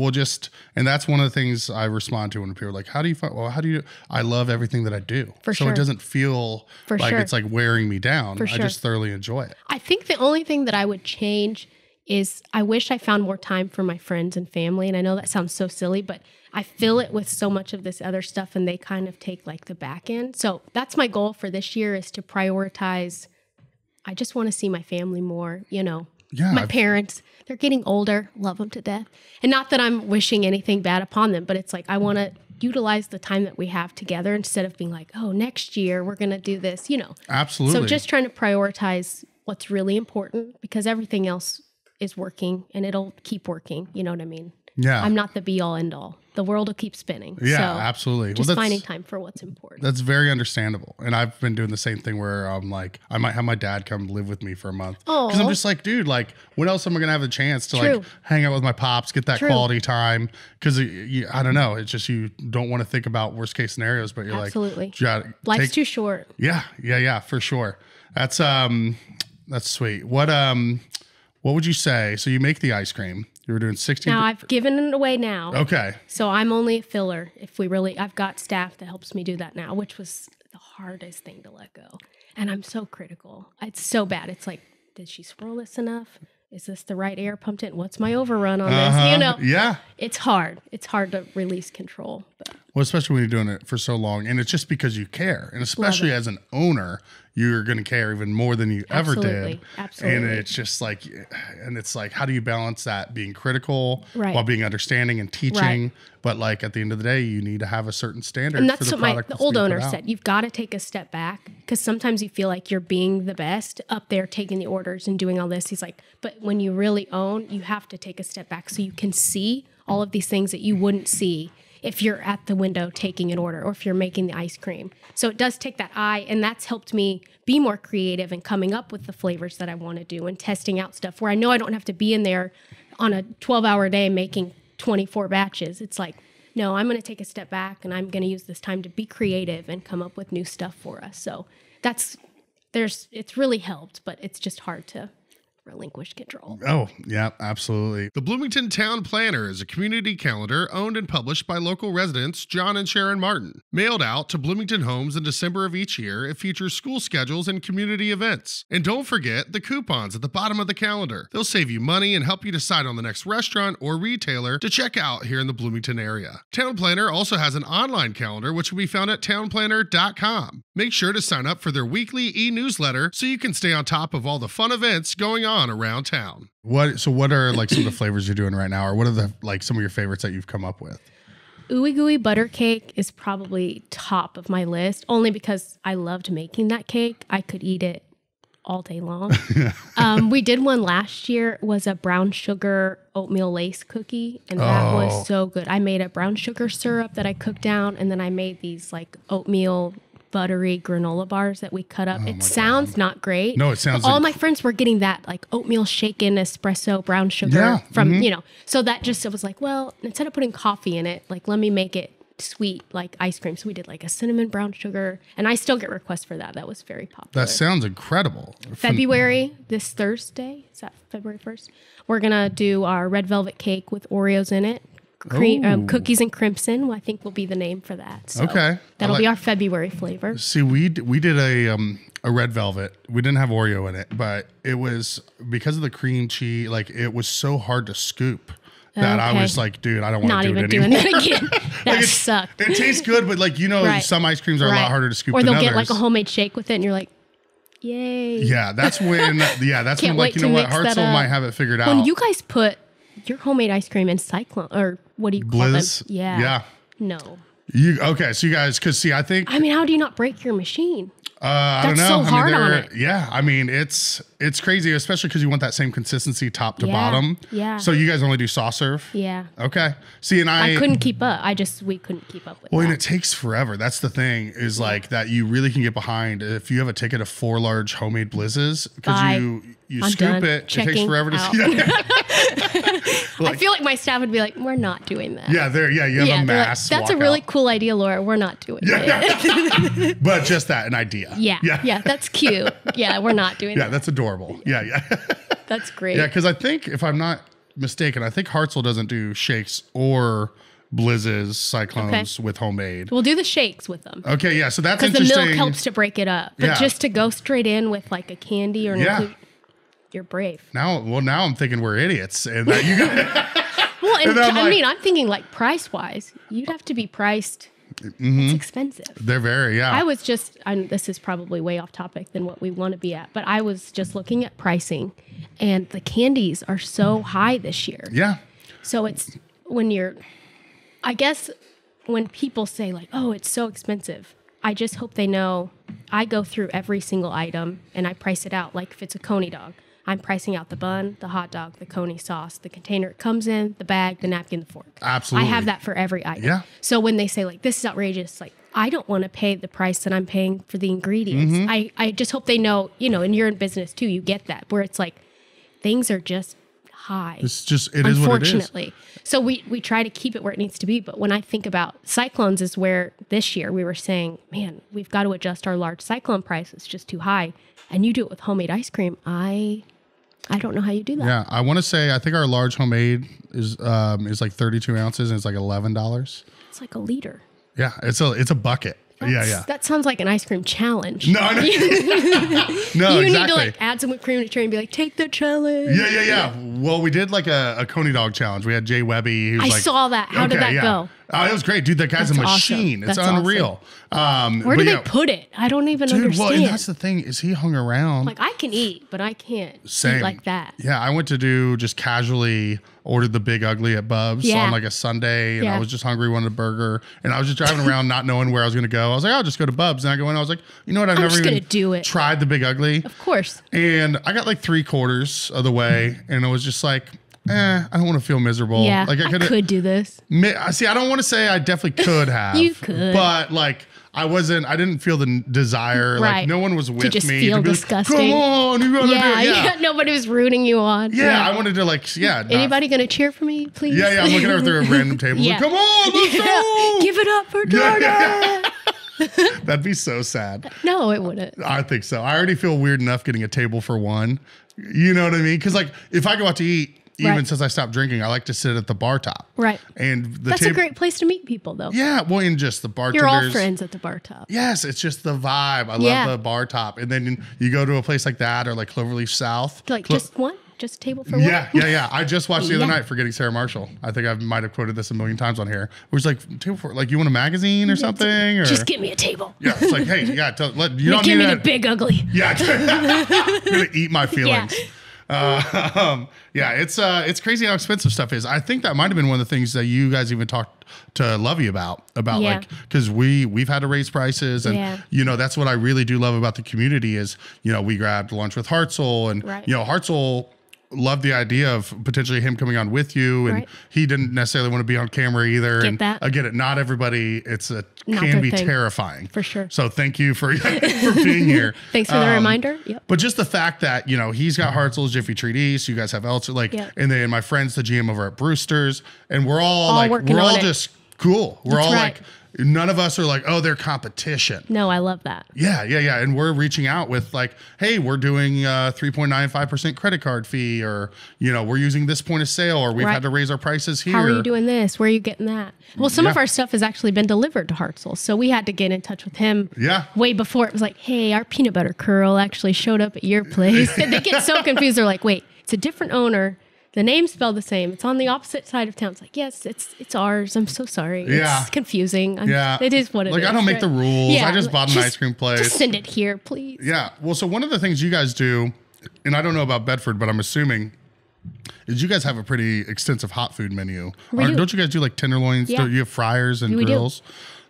Speaker 1: and that's one of the things I respond to when people are like, I love everything that I do. So it doesn't feel it's like wearing me down. I just thoroughly enjoy it.
Speaker 3: I think the only thing that I would change is I wish I found more time for my friends and family. And I know that sounds so silly, but I fill it with so much of this other stuff, and they kind of take like the back end. So that's my goal for this year, is to prioritize. I just want to see my family more, you know. Yeah, my parents, they're getting older, love them to death. And not that I'm wishing anything bad upon them, but it's like I want to utilize the time that we have together instead of being like, oh, next year we're going to do this, you know.
Speaker 1: Absolutely.
Speaker 3: So just trying to prioritize what's really important, because everything else is working and it'll keep working. You know what I mean?
Speaker 1: Yeah.
Speaker 3: I'm not the be all end all. The world will keep spinning.
Speaker 1: Yeah, so absolutely.
Speaker 3: Just finding time for what's important.
Speaker 1: That's very understandable. And I've been doing the same thing where I'm like, I might have my dad come live with me for a month. Because I'm just like, dude, like, when else am I going to have a chance to like hang out with my pops, get that quality time? Because I don't know. It's just, you don't want to think about worst case scenarios, but you're
Speaker 3: absolutely.
Speaker 1: like,
Speaker 3: life's too short.
Speaker 1: Yeah, for sure. That's sweet. What would you say? So you make the ice cream. You were doing 16.
Speaker 3: Now I've given it away now.
Speaker 1: Okay.
Speaker 3: So I'm only a filler. I've got staff that helps me do that now, which was the hardest thing to let go. And I'm so critical. It's so bad. It's like, did she swirl this enough? Is this the right air pumped in? What's my overrun on this? You know?
Speaker 1: Yeah.
Speaker 3: It's hard. It's hard to release control. But.
Speaker 1: Well, especially when you're doing it for so long. And it's just because you care. And especially as an owner, you're going to care even more than you ever did.
Speaker 3: Absolutely.
Speaker 1: And it's just like, how do you balance that being critical while being understanding and teaching? Right. But like at the end of the day, you need to have a certain standard.
Speaker 3: And that's what the old owner said. You've got to take a step back because sometimes you feel like you're being the best up there taking the orders and doing all this. He's like, but when you really own, you have to take a step back so you can see all of these things that you wouldn't see if you're at the window taking an order or if you're making the ice cream. So it does take that eye, and that's helped me be more creative and coming up with the flavors that I want to do and testing out stuff where I know I don't have to be in there on a 12-hour day making 24 batches. It's like, no, I'm going to take a step back and I'm going to use this time to be creative and come up with new stuff for us. So it's really helped, but it's just hard to relinquish control.
Speaker 1: Oh, yeah, absolutely. The Bloomington Town Planner is a community calendar owned and published by local residents John and Sharon Martin. Mailed out to Bloomington homes in December of each year, it features school schedules and community events. And don't forget the coupons at the bottom of the calendar. They'll save you money and help you decide on the next restaurant or retailer to check out here in the Bloomington area. Town Planner also has an online calendar which will be found at townplanner.com. Make sure to sign up for their weekly e-newsletter so you can stay on top of all the fun events going on around town. What are like some of the flavors you're doing right now, or what are the some of your favorites that you've come up with?
Speaker 3: Ooey Gooey Butter Cake is probably top of my list, only because I loved making that cake. I could eat it all day long. We did one last year. It was a brown sugar oatmeal lace cookie, and that was so good. I made a brown sugar syrup that I cooked down, and then I made these like oatmeal buttery granola bars that we cut up. It sounds not great.
Speaker 1: No, it sounds
Speaker 3: all my friends were getting that like oatmeal shaken espresso brown sugar from, so that just, it was like, well, instead of putting coffee in it, like let me make it sweet like ice cream. So we did like a cinnamon brown sugar, and I still get requests for that. That was very popular.
Speaker 1: That sounds incredible.
Speaker 3: February, this Thursday, is that February 1st? We're going to do our red velvet cake with Oreos in it. Cookies and Crimson, I think will be the name for that. So that'll be our February flavor. See,
Speaker 1: we did a red velvet. We didn't have Oreo in it, but it was because of the cream cheese. Like it was so hard to scoop that I was like, dude, I don't want to do it anymore. Not even doing that again.
Speaker 3: That sucked.
Speaker 1: It tastes good, but like some ice creams are a lot harder to scoop.
Speaker 3: Or
Speaker 1: they'll
Speaker 3: get like a homemade shake with it, and you're like, yay!
Speaker 1: Yeah, that's when. That's when like Hartzell might have it figured out.
Speaker 3: When you guys put your homemade ice cream in Cyclone, or what do you call them?
Speaker 1: Yeah.
Speaker 3: No.
Speaker 1: So you guys, because see, I think.
Speaker 3: I mean, how do you not break your machine?
Speaker 1: I don't know.
Speaker 3: That's so hard on it.
Speaker 1: Yeah, I mean, it's crazy, especially because you want that same consistency top to bottom.
Speaker 3: Yeah.
Speaker 1: So you guys only do soft serve?
Speaker 3: Yeah.
Speaker 1: Okay. See, and I
Speaker 3: couldn't keep up. We couldn't keep up with.
Speaker 1: Well, and it takes forever. That's the thing, is like that you really can get behind if you have a ticket of 4 large homemade blizzes, because you scoop it. It takes forever to see.
Speaker 3: I feel like my staff would be like, "We're not doing that."
Speaker 1: Yeah, you have a mass.
Speaker 3: Like, that's a really cool idea, Laura. We're not doing it.
Speaker 1: But just that, an idea.
Speaker 3: Yeah, that's cute. Yeah, we're not doing that.
Speaker 1: Yeah, that's adorable. Yeah.
Speaker 3: That's great.
Speaker 1: Yeah, because I think, if I'm not mistaken, I think Hartzell doesn't do shakes or blizzes, cyclones with homemade.
Speaker 3: We'll do the shakes with them.
Speaker 1: Okay, yeah, so that's interesting.
Speaker 3: Because the milk helps to break it up. But just to go straight in with like a candy or you're brave.
Speaker 1: Now I'm thinking we're idiots, and that you guys.
Speaker 3: Well, and I'm thinking like price wise, you'd have to be priced. It's expensive.
Speaker 1: They're very,
Speaker 3: I was just, this is probably way off topic than what we want to be at, but I was just looking at pricing, and the candies are so high this year.
Speaker 1: Yeah.
Speaker 3: So it's I guess when people say like, oh, it's so expensive, I just hope they know I go through every single item and I price it out. Like if it's a coney dog, I'm pricing out the bun, the hot dog, the coney sauce, the container it comes in, the bag, the napkin, the fork.
Speaker 1: Absolutely.
Speaker 3: I have that for every item.
Speaker 1: Yeah.
Speaker 3: So when they say like, this is outrageous, like I don't want to pay the price that I'm paying for the ingredients. I just hope they know, and you're in business too, you get that, where it's like things are just high.
Speaker 1: It's just, it is what it is.
Speaker 3: Unfortunately. So we try to keep it where it needs to be. But when I think about cyclones is where this year we were saying, man, we've got to adjust our large cyclone price. It's just too high. And you do it with homemade ice cream. I I don't know how you do that.
Speaker 1: Yeah, I want to say I think our large homemade is like 32 ounces and it's like $11.
Speaker 3: It's like a liter.
Speaker 1: Yeah, it's a bucket. Yeah.
Speaker 3: That sounds like an ice cream challenge.
Speaker 1: No, no,
Speaker 3: you need to like add some whipped cream to the tray and be like, take the challenge.
Speaker 1: Yeah. Well, we did like a Coney dog challenge. We had Jay Webby.
Speaker 3: I saw that. How did that go?
Speaker 1: It was great, dude. That guy's a machine.
Speaker 3: Awesome.
Speaker 1: It's unreal.
Speaker 3: Awesome. Where do they put it? I don't even understand.
Speaker 1: Well, and that's the thing is he hung around.
Speaker 3: Like I can eat, but I can't eat like that.
Speaker 1: Yeah, I went to do just casually ordered the Big Ugly at Bub's on like a Sunday, and I was just hungry, wanted a burger, and I was just driving around not knowing where I was going to go. I was like, I'll just go to Bub's, and I go in. I was like, you know what? I've never even tried the Big Ugly.
Speaker 3: Of course.
Speaker 1: And I got like 3/4 of the way, and it was just like, I don't want to feel miserable.
Speaker 3: Yeah,
Speaker 1: like
Speaker 3: I could do this.
Speaker 1: See, I don't want to say I definitely could have.
Speaker 3: You could.
Speaker 1: But like, I didn't feel the desire.
Speaker 3: Right.
Speaker 1: Like no one was with
Speaker 3: to just
Speaker 1: me.
Speaker 3: Feel
Speaker 1: to be
Speaker 3: disgusting.
Speaker 1: Like, come on, you gotta do it.
Speaker 3: Yeah, nobody was rooting you on.
Speaker 1: Yeah, I wanted to like,
Speaker 3: Anybody gonna cheer for me, please?
Speaker 1: Yeah, I'm looking over there at random tables. Like, come on, let's go.
Speaker 3: Give it up for Jordan.
Speaker 1: That'd be so sad.
Speaker 3: No, it wouldn't.
Speaker 1: I think so. I already feel weird enough getting a table for one. You know what I mean? Because like, if I go out to eat, even since I stopped drinking, I like to sit at the bar top.
Speaker 3: Right.
Speaker 1: And
Speaker 3: that's a great place to meet people, though.
Speaker 1: Yeah. Well, and just the bartenders.
Speaker 3: You're all friends at the bar top.
Speaker 1: Yes. It's just the vibe. I love the bar top. And then you go to a place like that or like Cloverleaf South.
Speaker 3: Like just one? Just a table for one?
Speaker 1: Yeah. I just watched the other night Forgetting Sarah Marshall. I think I might have quoted this a million times on here. Where it's like, table for, like, you want a magazine or something? Or
Speaker 3: just give me a table.
Speaker 1: Yeah. It's like, hey, you don't
Speaker 3: give me the Big Ugly.
Speaker 1: Yeah. I'm going to eat my feelings. It's crazy how expensive stuff is. I think that might have been one of the things that you guys even talked to Lovey about like, because we've had to raise prices and that's what I really do love about the community is, we grabbed lunch with Hartzell and, Hartzell loved the idea of potentially him coming on with you and he didn't necessarily want to be on camera either. I get it. Not everybody, can be terrifying.
Speaker 3: For sure.
Speaker 1: So thank you for being here.
Speaker 3: Thanks for the reminder. Yep.
Speaker 1: But just the fact that, he's got Hartzell's Jiffy Treat East, you guys have Ellettsville, and then my friend's the GM over at Brewster's and we're all just cool. We're all like, none of us are like, oh, they're competition.
Speaker 3: No, I love that.
Speaker 1: Yeah. And we're reaching out with like, hey, we're doing 3.95% credit card fee or, we're using this point of sale or we've had to raise our prices here.
Speaker 3: How are you doing this? Where are you getting that? Well, some of our stuff has actually been delivered to Hartzell. So we had to get in touch with him way before. It was like, hey, our peanut butter curl actually showed up at your place. And they get so confused. They're like, wait, it's a different owner. The name's spelled the same. It's on the opposite side of town. It's like, yes, it's ours. I'm so sorry. It's confusing. It is what it is.
Speaker 1: Like, I don't make the rules. I just bought an ice cream place.
Speaker 3: Just send it here, please.
Speaker 1: Yeah. Well, so one of the things you guys do, and I don't know about Bedford, but I'm assuming, is you guys have a pretty extensive hot food menu. Don't you guys do like tenderloins?
Speaker 3: Yeah.
Speaker 1: Do you have fryers and grills?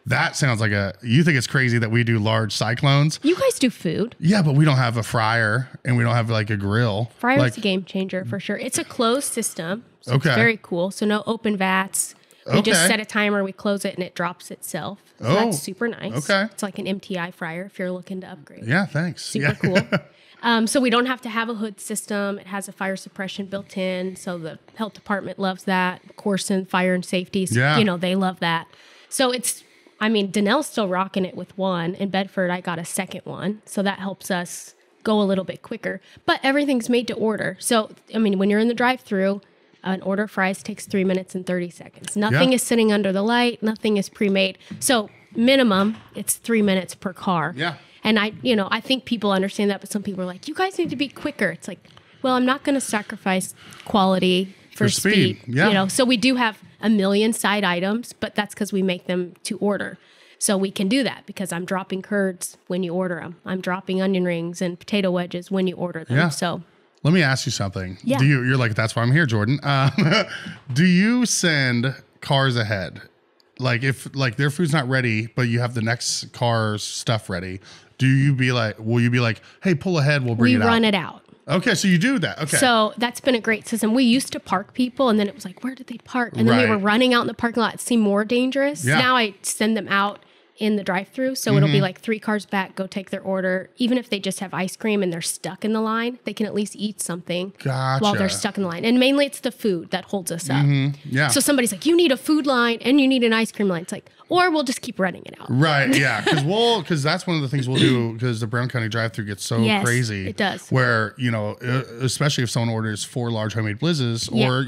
Speaker 1: That sounds like you think it's crazy that we do large cyclones.
Speaker 3: You guys do food.
Speaker 1: Yeah, but we don't have a fryer and we don't have like a grill.
Speaker 3: Fryer's a game changer for sure. It's a closed system. So it's very cool. So no open vats. We just set a timer, we close it and it drops itself. So that's super nice. Okay. It's like an MTI fryer if you're looking to upgrade.
Speaker 1: Yeah, thanks.
Speaker 3: Super cool. So we don't have to have a hood system. It has a fire suppression built in. So the health department loves that. Corson, fire and safety. So, they love that. So Danelle's still rocking it with one. In Bedford, I got a second one. So that helps us go a little bit quicker. But everything's made to order. So, when you're in the drive-thru, an order of fries takes 3 minutes and 30 seconds. Nothing is sitting under the light. Nothing is pre-made. So minimum, it's 3 minutes per car.
Speaker 1: Yeah.
Speaker 3: And I think people understand that, but some people are like, you guys need to be quicker. It's like, well, I'm not going to sacrifice quality for speed.
Speaker 1: Yeah.
Speaker 3: So we do have a million side items, but that's because we make them to order. So we can do that because I'm dropping curds when you order them. I'm dropping onion rings and potato wedges when you order them.
Speaker 1: Yeah.
Speaker 3: So
Speaker 1: let me ask you something.
Speaker 3: Yeah.
Speaker 1: You're like, that's why I'm here, Jordan. Do you send cars ahead? Like if their food's not ready, but you have the next car's stuff ready, will you be like, hey, pull ahead, we'll bring it out?
Speaker 3: We run it out.
Speaker 1: Okay, so you do that. Okay.
Speaker 3: So that's been a great system. We used to park people, and then it was like, where did they park? And then we were running out in the parking lot. It seemed more dangerous. Yeah. Now I send them out in the drive-thru. So it'll be like 3 cars back, go take their order. Even if they just have ice cream and they're stuck in the line, they can at least eat something while they're stuck in the line. And mainly it's the food that holds us up.
Speaker 1: Yeah.
Speaker 3: So somebody's like, you need a food line and you need an ice cream line. It's like, or we'll just keep running it out.
Speaker 1: Right. Yeah. Because that's one of the things we'll do, because the Brown County drive-thru gets so crazy.
Speaker 3: It does.
Speaker 1: Where, especially if someone orders 4 large homemade blizzes or,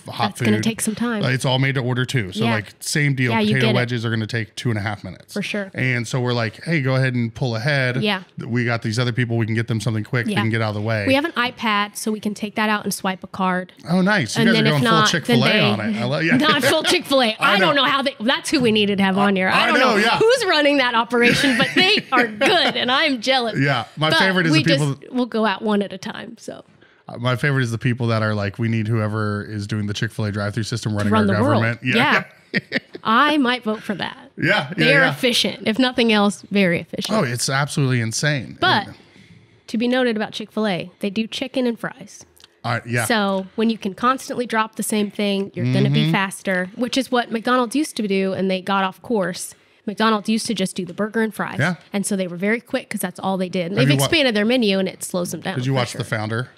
Speaker 1: hot food.
Speaker 3: It's going to take some time.
Speaker 1: It's all made to order too. So like same deal. Potato wedges are going to take 2.5 minutes.
Speaker 3: For sure.
Speaker 1: And so we're like, hey, go ahead and pull ahead.
Speaker 3: Yeah.
Speaker 1: We got these other people. We can get them something quick. They can get out of the way.
Speaker 3: We have an iPad, so we can take that out and swipe a card.
Speaker 1: Oh, nice. You guys are going full Chick-fil-A on it.
Speaker 3: Not full Chick-fil-A. I don't know how that's who we needed to have on here. I don't know who's running that operation, but they are good, and I'm jealous.
Speaker 1: Yeah. My favorite is the people.
Speaker 3: We'll go out one at a time, so.
Speaker 1: My favorite is the people that are like, we need whoever is doing the Chick-fil-A drive-thru system running our government.
Speaker 3: World. Yeah. I might vote for that.
Speaker 1: Yeah.
Speaker 3: They're efficient. If nothing else, very efficient.
Speaker 1: Oh, it's absolutely insane.
Speaker 3: But to be noted about Chick-fil-A, they do chicken and fries. So when you can constantly drop the same thing, you're going to be faster, which is what McDonald's used to do, and they got off course. McDonald's used to just do the burger and fries. Yeah. And so they were very quick because that's all they did. And they've expanded their menu, and it slows them down.
Speaker 1: Did you watch The Founder?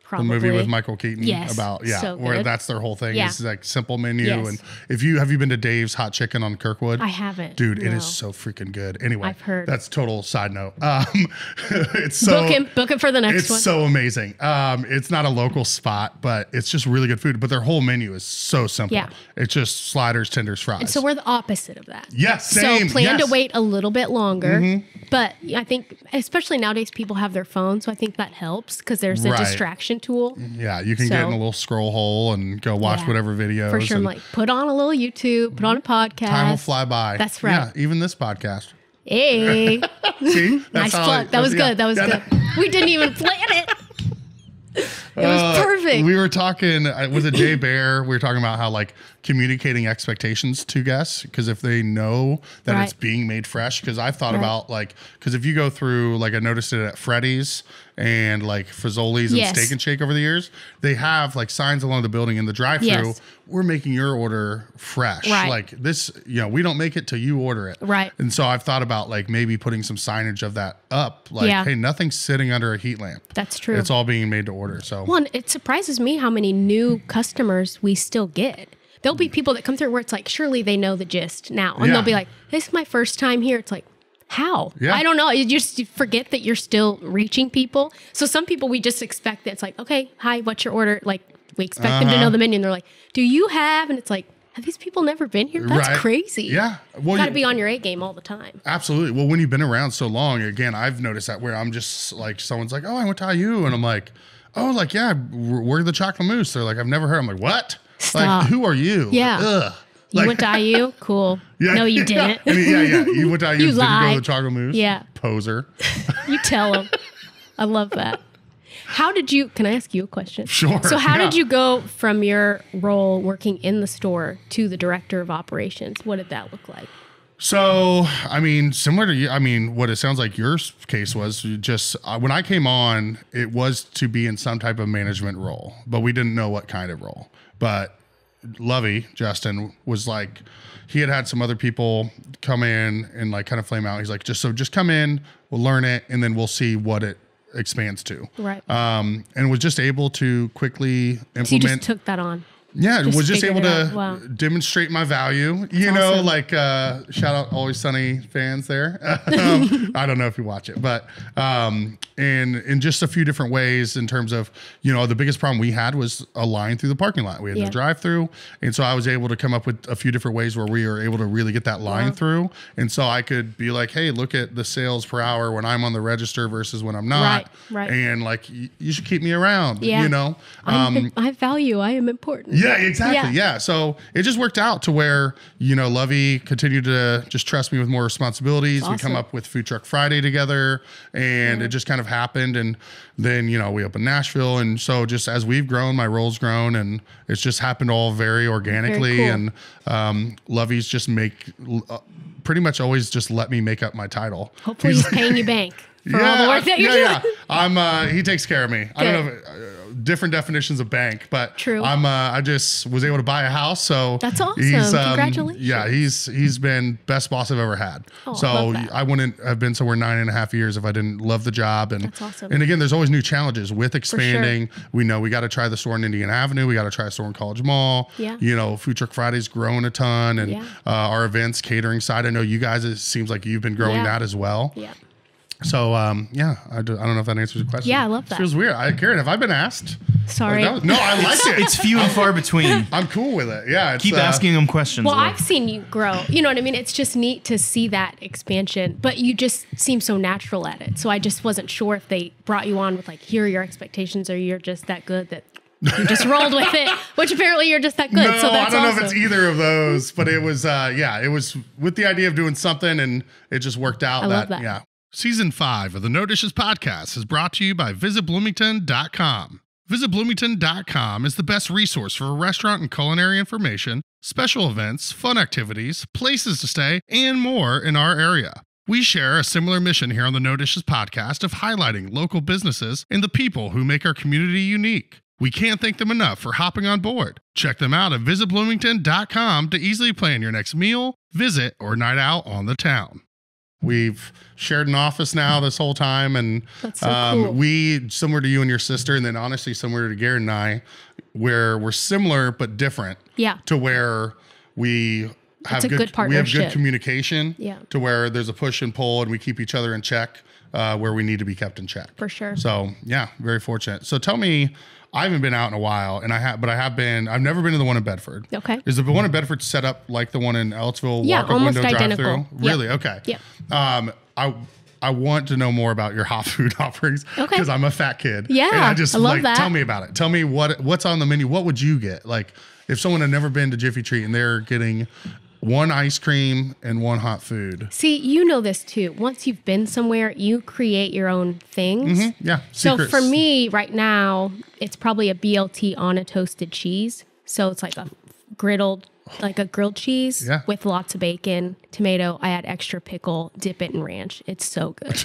Speaker 3: Probably.
Speaker 1: The movie with Michael Keaton
Speaker 3: about
Speaker 1: where that's their whole thing. It's like simple menu. And have you been to Dave's Hot Chicken on Kirkwood?
Speaker 3: I haven't.
Speaker 1: Dude, it is so freaking good. Anyway,
Speaker 3: I've heard.
Speaker 1: That's total side note. It's so
Speaker 3: book him for the next one.
Speaker 1: It's so amazing. It's not a local spot, but it's just really good food. But their whole menu is so simple. Yeah. It's just sliders, tenders, fries.
Speaker 3: And so we're the opposite of that.
Speaker 1: Yes, same.
Speaker 3: So plan to wait a little bit longer. But I think, especially nowadays, people have their phones, so I think that helps because there's a distraction tool.
Speaker 1: Yeah, you can get in a little scroll hole and go watch whatever videos.
Speaker 3: For sure, like put on a little YouTube, put on a podcast.
Speaker 1: Time will fly by.
Speaker 3: That's right.
Speaker 1: Yeah, even this podcast.
Speaker 3: Hey.
Speaker 1: See?
Speaker 3: Nice plug. That was good. That was good. We didn't even plan it. It was perfect.
Speaker 1: We were talking with a Jay Bear. We were talking about how like communicating expectations to guests, because if they know that it's being made fresh, because I've thought about like, because if you go through, like I noticed it at Freddy's and like Fazoli's and Steak and Shake over the years, they have like signs along the building in the drive-thru. We're making your order fresh. Like this, we don't make it till you order it.
Speaker 3: Right.
Speaker 1: And so I've thought about like maybe putting some signage of that up. Like, hey, nothing's sitting under a heat lamp.
Speaker 3: That's true.
Speaker 1: It's all being made to order. So
Speaker 3: well, it surprises me how many new customers we still get. There'll be people that come through where it's like, surely they know the gist now. And they'll be like, this is my first time here. It's like, how? Yeah. I don't know. You just forget that you're still reaching people. So some people, we just expect that it's like, okay, hi, what's your order? Like, we expect them to know the menu. And they're like, do you have? And it's like, have these people never been here? That's crazy.
Speaker 1: Yeah. Well,
Speaker 3: you got to be on your A game all the time.
Speaker 1: Absolutely. Well, when you've been around so long, again, I've noticed that where I'm just like, someone's like, oh, I went to IU. And I'm like, oh, like, yeah, we're the Chocolate Moose. They're like, I've never heard. I'm like, what?
Speaker 3: Stop.
Speaker 1: Like, who are you?
Speaker 3: Yeah.
Speaker 1: Like, ugh.
Speaker 3: You went to IU? Cool. No, you didn't.
Speaker 1: You went to IU.
Speaker 3: You lied.
Speaker 1: Didn't go to the Chocolate Moose?
Speaker 3: Yeah.
Speaker 1: Poser.
Speaker 3: You tell them. I love that. Can I ask you a question?
Speaker 1: Sure.
Speaker 3: So how did you go from your role working in the store to the director of operations? What did that look like?
Speaker 1: So, I mean, similar to you, I mean, what it sounds like your case was just when I came on, it was to be in some type of management role, but we didn't know what kind of role. But Lovey, Justin, was like, he had some other people come in and like kind of flame out. He's like, just come in, we'll learn it, and then we'll see what it expands to.
Speaker 3: Right.
Speaker 1: And was just able to quickly implement. So
Speaker 3: you just took that on.
Speaker 1: Yeah, was just able to demonstrate my value. Awesome. Like shout out Always Sunny fans there. I don't know if you watch it, but in just a few different ways in terms of, the biggest problem we had was a line through the parking lot. We had the drive-through, and so I was able to come up with a few different ways where we were able to really get that line through, and so I could be like, hey, look at the sales per hour when I'm on the register versus when I'm not, and like you should keep me around.
Speaker 3: I value. I am important.
Speaker 1: Yeah, exactly. Yeah. So it just worked out to where, Lovey continued to just trust me with more responsibilities. Awesome. We come up with Food Truck Friday together, and it just kind of happened. And then, we opened Nashville. And so just as we've grown, my role's grown, and it's just happened all very organically. Very cool. And Lovey's just pretty much always just let me make up my title.
Speaker 3: Hopefully he's paying you bank. for all the work that you're
Speaker 1: doing. He takes care of me. Good. I don't know if, different definitions of bank, but
Speaker 3: true.
Speaker 1: I just was able to buy a house. So
Speaker 3: that's awesome. Congratulations.
Speaker 1: Yeah, he's been best boss I've ever had. Oh, so I wouldn't have been somewhere 9.5 years if I didn't love the job. And
Speaker 3: that's awesome.
Speaker 1: And again, there's always new challenges with expanding. Sure. We know we got to try the store in Indian Avenue. We got to try a store in College Mall.
Speaker 3: Yeah.
Speaker 1: You know, Food Truck Friday's growing a ton, and our events catering side. I know you guys. It seems like you've been growing that as well.
Speaker 3: Yeah.
Speaker 1: So, I don't know if that answers your question.
Speaker 3: Yeah, I love that.
Speaker 1: It feels weird. Karen, have I been asked?
Speaker 3: Sorry.
Speaker 1: No, I like it.
Speaker 4: It's few and far between.
Speaker 1: I'm cool with it. Yeah.
Speaker 4: Keep asking them questions.
Speaker 3: Well, I've seen you grow. You know what I mean? It's just neat to see that expansion, but you just seem so natural at it. So I just wasn't sure if they brought you on with like, here are your expectations, or you're just that good that you just rolled with it, which apparently you're just that good.
Speaker 1: No,
Speaker 3: so that's
Speaker 1: I don't know if it's either of those, but it was, it was with the idea of doing something, and it just worked out.
Speaker 3: I love that.
Speaker 1: Yeah. Season 5 of the No Dishes podcast is brought to you by VisitBloomington.com. VisitBloomington.com is the best resource for restaurant and culinary information, special events, fun activities, places to stay, and more in our area. We share a similar mission here on the No Dishes podcast of highlighting local businesses and the people who make our community unique. We can't thank them enough for hopping on board. Check them out at VisitBloomington.com to easily plan your next meal, visit, or night out on the town. We've shared an office now this whole time, and
Speaker 3: that's so cool.
Speaker 1: We, similar to you and your sister, and then honestly similar to Garrett and I, where we're similar but different.
Speaker 3: Yeah.
Speaker 1: To where we have
Speaker 3: good partnership.
Speaker 1: We have good communication.
Speaker 3: Yeah.
Speaker 1: To where there's a push and pull, and we keep each other in check where we need to be kept in check.
Speaker 3: For sure.
Speaker 1: So yeah, very fortunate. So tell me, I haven't been out in a while, and I've never been to the one in Bedford.
Speaker 3: Okay.
Speaker 1: Is the one in Bedford set up like the one in Ellettsville?
Speaker 3: Yeah,
Speaker 1: walk-up
Speaker 3: almost
Speaker 1: window
Speaker 3: identical.
Speaker 1: Drive-through? Really? Okay.
Speaker 3: Yeah.
Speaker 1: I want to know more about your hot food offerings because I'm a fat kid.
Speaker 3: Yeah.
Speaker 1: And I love
Speaker 3: that.
Speaker 1: Tell me about it. Tell me what's on the menu. What would you get? Like if someone had never been to Jiffy Treat and they're getting one ice cream and one hot food.
Speaker 3: See, you know this too. Once you've been somewhere, you create your own things.
Speaker 1: Mm-hmm. Yeah.
Speaker 3: Secrets. So for me right now, it's probably a BLT on a toasted cheese. So it's like a grilled cheese with lots of bacon, tomato. I add extra pickle, dip it in ranch. It's so good.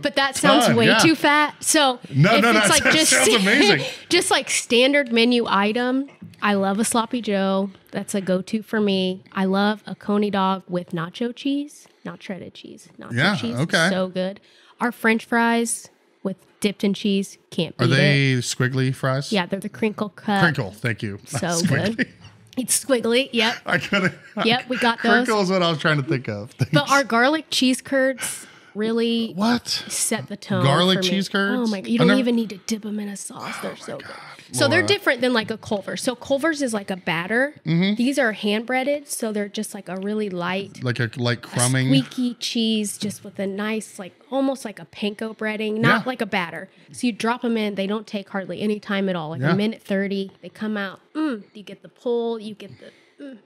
Speaker 3: But that sounds way too fat. So
Speaker 1: that sounds amazing.
Speaker 3: Just like standard menu item. I love a sloppy Joe. That's a go-to for me. I love a coney dog with nacho cheese, not shredded cheese. Nacho cheese. Okay. So good. Our French fries with dipped in cheese, can't beat it.
Speaker 1: Are they squiggly fries?
Speaker 3: Yeah, they're the crinkle cut.
Speaker 1: Crinkle, thank you.
Speaker 3: So good. It's squiggly. Yep.
Speaker 1: I couldn't.
Speaker 3: Yep, we got those.
Speaker 1: Crinkle is what I was trying to think of. Thanks.
Speaker 3: But our garlic cheese curds really set the tone.
Speaker 1: Garlic
Speaker 3: for me.
Speaker 1: cheese curds?
Speaker 3: Oh my god! You don't even need to dip them in a sauce. They're so good. So they're different than like a Culver's. So Culver's is like a batter. Mm-hmm. These are hand breaded, so they're just like a really light,
Speaker 1: like crumbing,
Speaker 3: squeaky cheese, just with a nice almost like a panko breading, not like a batter. So you drop them in. They don't take hardly any time at all. Like a minute 30. They come out. You get the pull. You get the.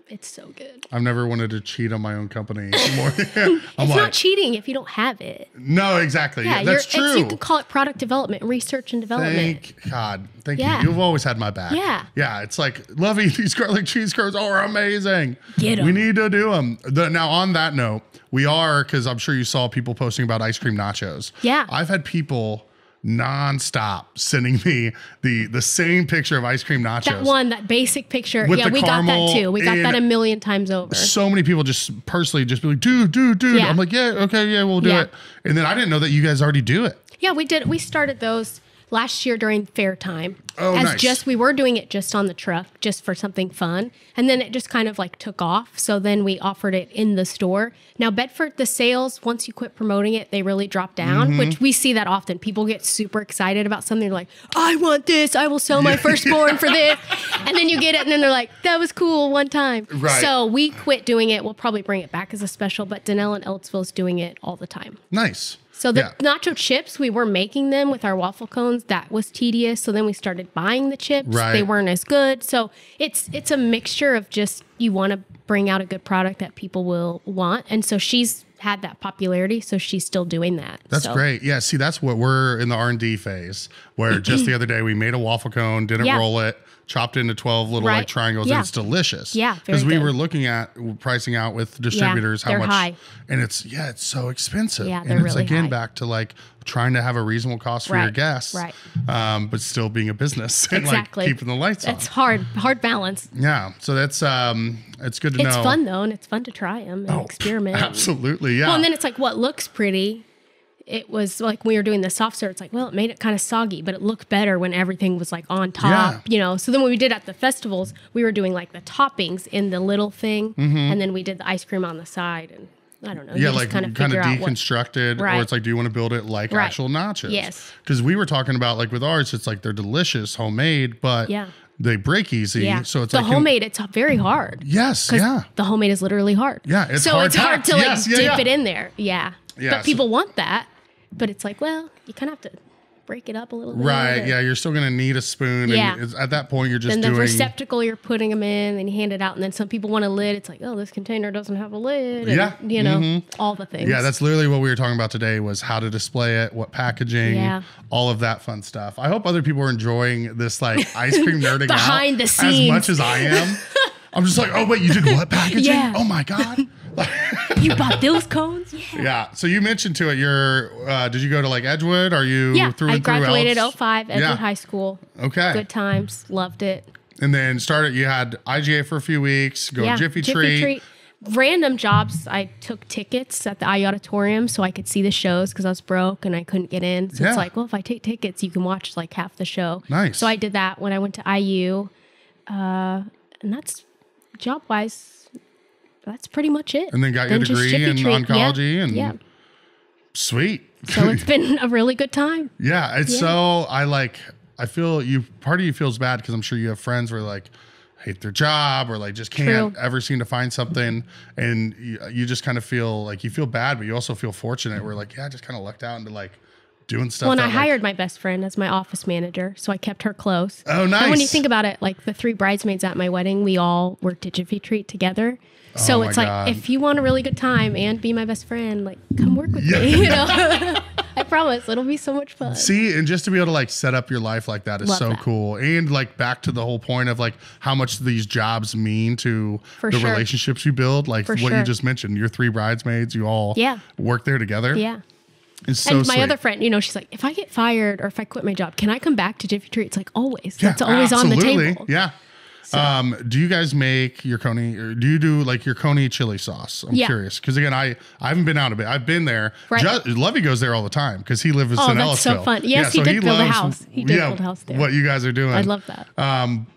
Speaker 3: It's so good.
Speaker 1: I've never wanted to cheat on my own company more.
Speaker 3: It's not cheating if you don't have it.
Speaker 1: No, exactly. Yeah, that's true.
Speaker 3: You can call it product development, research and development.
Speaker 1: Thank God. Thank you. You've always had my back.
Speaker 3: Yeah.
Speaker 1: Yeah. It's like, Lovey, these garlic cheese curds are amazing.
Speaker 3: Get them.
Speaker 1: We need to do them. Now, on that note, we are, because I'm sure you saw people posting about ice cream nachos.
Speaker 3: Yeah.
Speaker 1: I've had people nonstop sending me the same picture of ice cream nachos.
Speaker 3: That basic picture. Yeah, we got that too. We got that a million times over.
Speaker 1: So many people just personally just be like, dude. Yeah. I'm like, yeah, okay, yeah, we'll do it. And then I didn't know that you guys already do it.
Speaker 3: Yeah, we did. We started those last year during fair time.
Speaker 1: Oh, nice.
Speaker 3: We were doing it just on the truck, just for something fun. And then it just kind of took off. So then we offered it in the store. Now, Bedford, the sales, once you quit promoting it, they really drop down, which we see that often. People get super excited about something. They're like, I want this. I will sell my firstborn for this. And then you get it. And then they're like, that was cool one time.
Speaker 1: Right.
Speaker 3: So we quit doing it. We'll probably bring it back as a special, but Danelle and Ellettsville is doing it all the time.
Speaker 1: Nice.
Speaker 3: So the nacho chips, we were making them with our waffle cones. That was tedious. So then we started buying the chips.
Speaker 1: Right.
Speaker 3: They weren't as good. So it's a mixture of just you want to bring out a good product that people will want. And so she's had that popularity. So she's still doing that.
Speaker 1: That's great. Yeah. See, that's what we're in the R&D phase where just the other day we made a waffle cone, didn't roll it, chopped into 12 little triangles, and it's delicious.
Speaker 3: Yeah,
Speaker 1: because we were looking at pricing out with distributors how much
Speaker 3: high.
Speaker 1: And it's so expensive.
Speaker 3: Yeah, they're
Speaker 1: and it's
Speaker 3: really
Speaker 1: again
Speaker 3: high.
Speaker 1: back to trying to have a reasonable cost for your guests, but still being a business and like keeping the lights on.
Speaker 3: It's hard balance.
Speaker 1: Yeah. So that's, it's good to know.
Speaker 3: It's fun though. And it's fun to try them and experiment.
Speaker 1: Absolutely. Yeah.
Speaker 3: Well, and then it's like what looks pretty. It was like when we were doing the soft serve, it's like, well, it made it kind of soggy, but it looked better when everything was like on top, you know? So then when we did at the festivals, we were doing like the toppings in the little thing. And then we did the ice cream on the side and I don't know.
Speaker 1: Yeah, like kind of deconstructed, or it's like, do you want to build it like actual nachos?
Speaker 3: Yes.
Speaker 1: Because we were talking about like with ours, it's like they're delicious, homemade, but they break easy. Yeah. So it's
Speaker 3: the
Speaker 1: like
Speaker 3: homemade, it's very hard.
Speaker 1: Yes. Yeah.
Speaker 3: The homemade is literally hard.
Speaker 1: Yeah. It's
Speaker 3: so
Speaker 1: hard
Speaker 3: it's hard to like dip it in there. Yeah.
Speaker 1: Yeah.
Speaker 3: But people want that. But it's like, well, you kind of have to break it up a little bit.
Speaker 1: Right. Yeah. You're still going to need a spoon.
Speaker 3: Yeah.
Speaker 1: And at that point, you're just
Speaker 3: doing...
Speaker 1: Then
Speaker 3: the receptacle you're putting them in, and you hand it out. And then some people want a lid. It's like, oh, this container doesn't have a lid. And, you know, all the things.
Speaker 1: Yeah. That's literally what we were talking about today was how to display it, what packaging, all of that fun stuff. I hope other people are enjoying this like ice cream nerding
Speaker 3: behind
Speaker 1: out
Speaker 3: the scenes
Speaker 1: as much as I am. I'm just like, oh, wait, you did what packaging? Yeah. Oh, my God.
Speaker 3: You bought those cones?
Speaker 1: Yeah. So you mentioned to it, did you go to like Edgewood? Are you through
Speaker 3: I
Speaker 1: and through
Speaker 3: graduated 05, Edgewood High School.
Speaker 1: Okay.
Speaker 3: Good times. Loved it.
Speaker 1: And then you had IGA for a few weeks, Jiffy Treat.
Speaker 3: Random jobs. I took tickets at the IU Auditorium so I could see the shows because I was broke and I couldn't get in. So it's like, well, if I take tickets, you can watch like half the show.
Speaker 1: Nice.
Speaker 3: So I did that when I went to IU. And that's job-wise... That's pretty much it.
Speaker 1: And then got your degree in oncology and sweet.
Speaker 3: So it's been a really good time.
Speaker 1: Yeah. It's so I feel part of you feels bad because I'm sure you have friends where like hate their job or like just can't ever seem to find something. And you just kind of feel like you feel bad, but you also feel fortunate. We're like, I just kind of lucked out into like doing stuff.
Speaker 3: Well, and I hired my best friend as my office manager, so I kept her close.
Speaker 1: Oh, nice.
Speaker 3: And when you think about it, like the 3 bridesmaids at my wedding, we all worked at Jiffy Treat together. So it's like, if you want a really good time and be my best friend, like come work with me, you know? I promise it'll be so much fun.
Speaker 1: See, and just to be able to like set up your life like that is so cool. And like back to the whole point of like how much these jobs mean to the relationships you build. Like what you just mentioned, your 3 bridesmaids, you all work there together.
Speaker 3: Yeah.
Speaker 1: It's so
Speaker 3: and my other friend, you know, she's like, if I get fired or if I quit my job, can I come back to Jiffy Treat? It's like always. That's always on the table.
Speaker 1: Yeah. So. Do you guys make your coney, or do you do like your coney chili sauce? I'm curious because again, I haven't been out a bit. I've been there. Right. Lovey goes there all the time because he lives in Ellettsville.
Speaker 3: That's so fun. Yes, he did build a house. He did build a house there.
Speaker 1: What you guys are doing?
Speaker 3: I love that.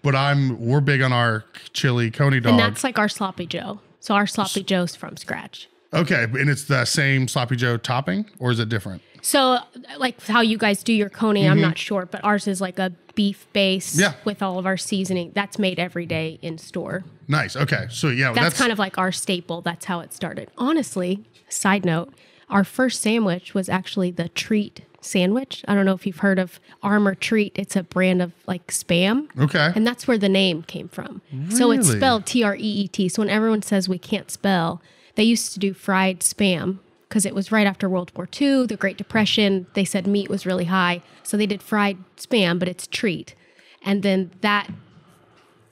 Speaker 1: But we're big on our chili coney dog,
Speaker 3: and that's like our sloppy Joe. So our sloppy Joe's from scratch.
Speaker 1: Okay, and it's the same sloppy Joe topping, or is it different?
Speaker 3: So, like how you guys do your coney, I'm not sure, but ours is like a beef base with all of our seasoning. That's made every day in store.
Speaker 1: Nice. Okay. So,
Speaker 3: that's kind of like our staple. That's how it started. Honestly, side note, our first sandwich was actually the Treat sandwich. I don't know if you've heard of Armor Treat. It's a brand of like Spam.
Speaker 1: Okay.
Speaker 3: And that's where the name came from.
Speaker 1: Really?
Speaker 3: So it's spelled Treet. So when everyone says we can't spell, they used to do fried Spam. Because it was right after World War II, the Great Depression. They said meat was really high. So they did fried Spam, but it's Treat. And then that,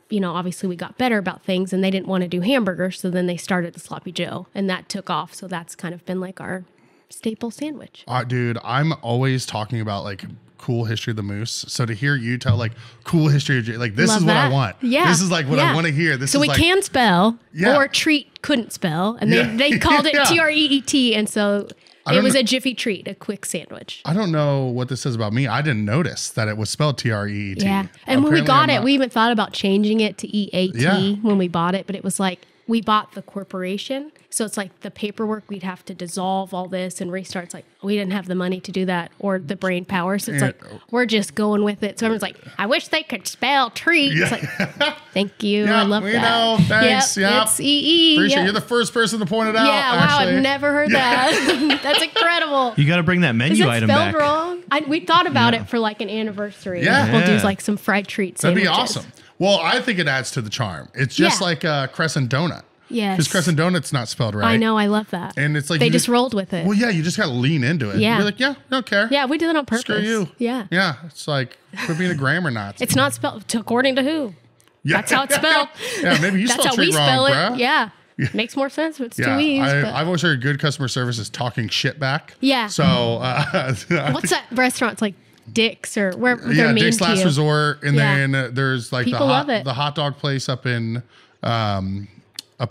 Speaker 3: you know, obviously we got better about things and they didn't want to do hamburgers. So then they started the Sloppy Joe and that took off. So that's kind of been like our staple sandwich.
Speaker 1: Dude, I'm always talking about like cool history of the moose. So to hear you tell like cool history of like this is what I want. Yeah. This is like what I want to hear. This
Speaker 3: so
Speaker 1: is
Speaker 3: we can spell or Treat couldn't spell and they called it Treet and so it was a Jiffy Treat, a quick sandwich.
Speaker 1: I don't know what this says about me. I didn't notice that it was spelled Treet.
Speaker 3: Yeah. And when we got it, we even thought about changing it to EAT when we bought it, but it was like we bought the corporation. So it's like the paperwork, we'd have to dissolve all this and restart. It's like, we didn't have the money to do that or the brain power. So it's like, we're just going with it. So everyone's like, I wish they could spell treat. It's like, thank you. I love that. We know.
Speaker 1: Thanks. Yep.
Speaker 3: It's EE.
Speaker 1: Appreciate You're the first person to point it out.
Speaker 3: Yeah. Wow. I've never heard that. That's incredible.
Speaker 4: You got to bring that menu item back.
Speaker 3: Is it spelled wrong? We thought about it for like an anniversary. Yeah. We'll do like some fried treat sandwiches.
Speaker 1: That'd be awesome. Well, I think it adds to the charm. It's just like a crescent donut.
Speaker 3: Yes.
Speaker 1: Because crescent donut's not spelled right.
Speaker 3: I know. I love that.
Speaker 1: And it's like
Speaker 3: they just rolled with it.
Speaker 1: Well, yeah, you just got to lean into it.
Speaker 3: Yeah.
Speaker 1: You're like, don't care.
Speaker 3: Yeah, we did it on purpose.
Speaker 1: Screw you.
Speaker 3: Yeah.
Speaker 1: Yeah. It's like quit being a grammar Nazi.
Speaker 3: It's not spelled according to who? Yeah. That's how it's spelled.
Speaker 1: Yeah, maybe you spell treat wrong, bro.
Speaker 3: Yeah. makes more sense if it's 2 E's.
Speaker 1: I've always heard good customer service is talking shit back.
Speaker 3: Yeah.
Speaker 1: So
Speaker 3: what's that restaurant? It's like Dick's or where they're mean
Speaker 1: Dick's
Speaker 3: to
Speaker 1: Last
Speaker 3: you.
Speaker 1: Resort, and then there's like
Speaker 3: People love it.
Speaker 1: the hot dog place up in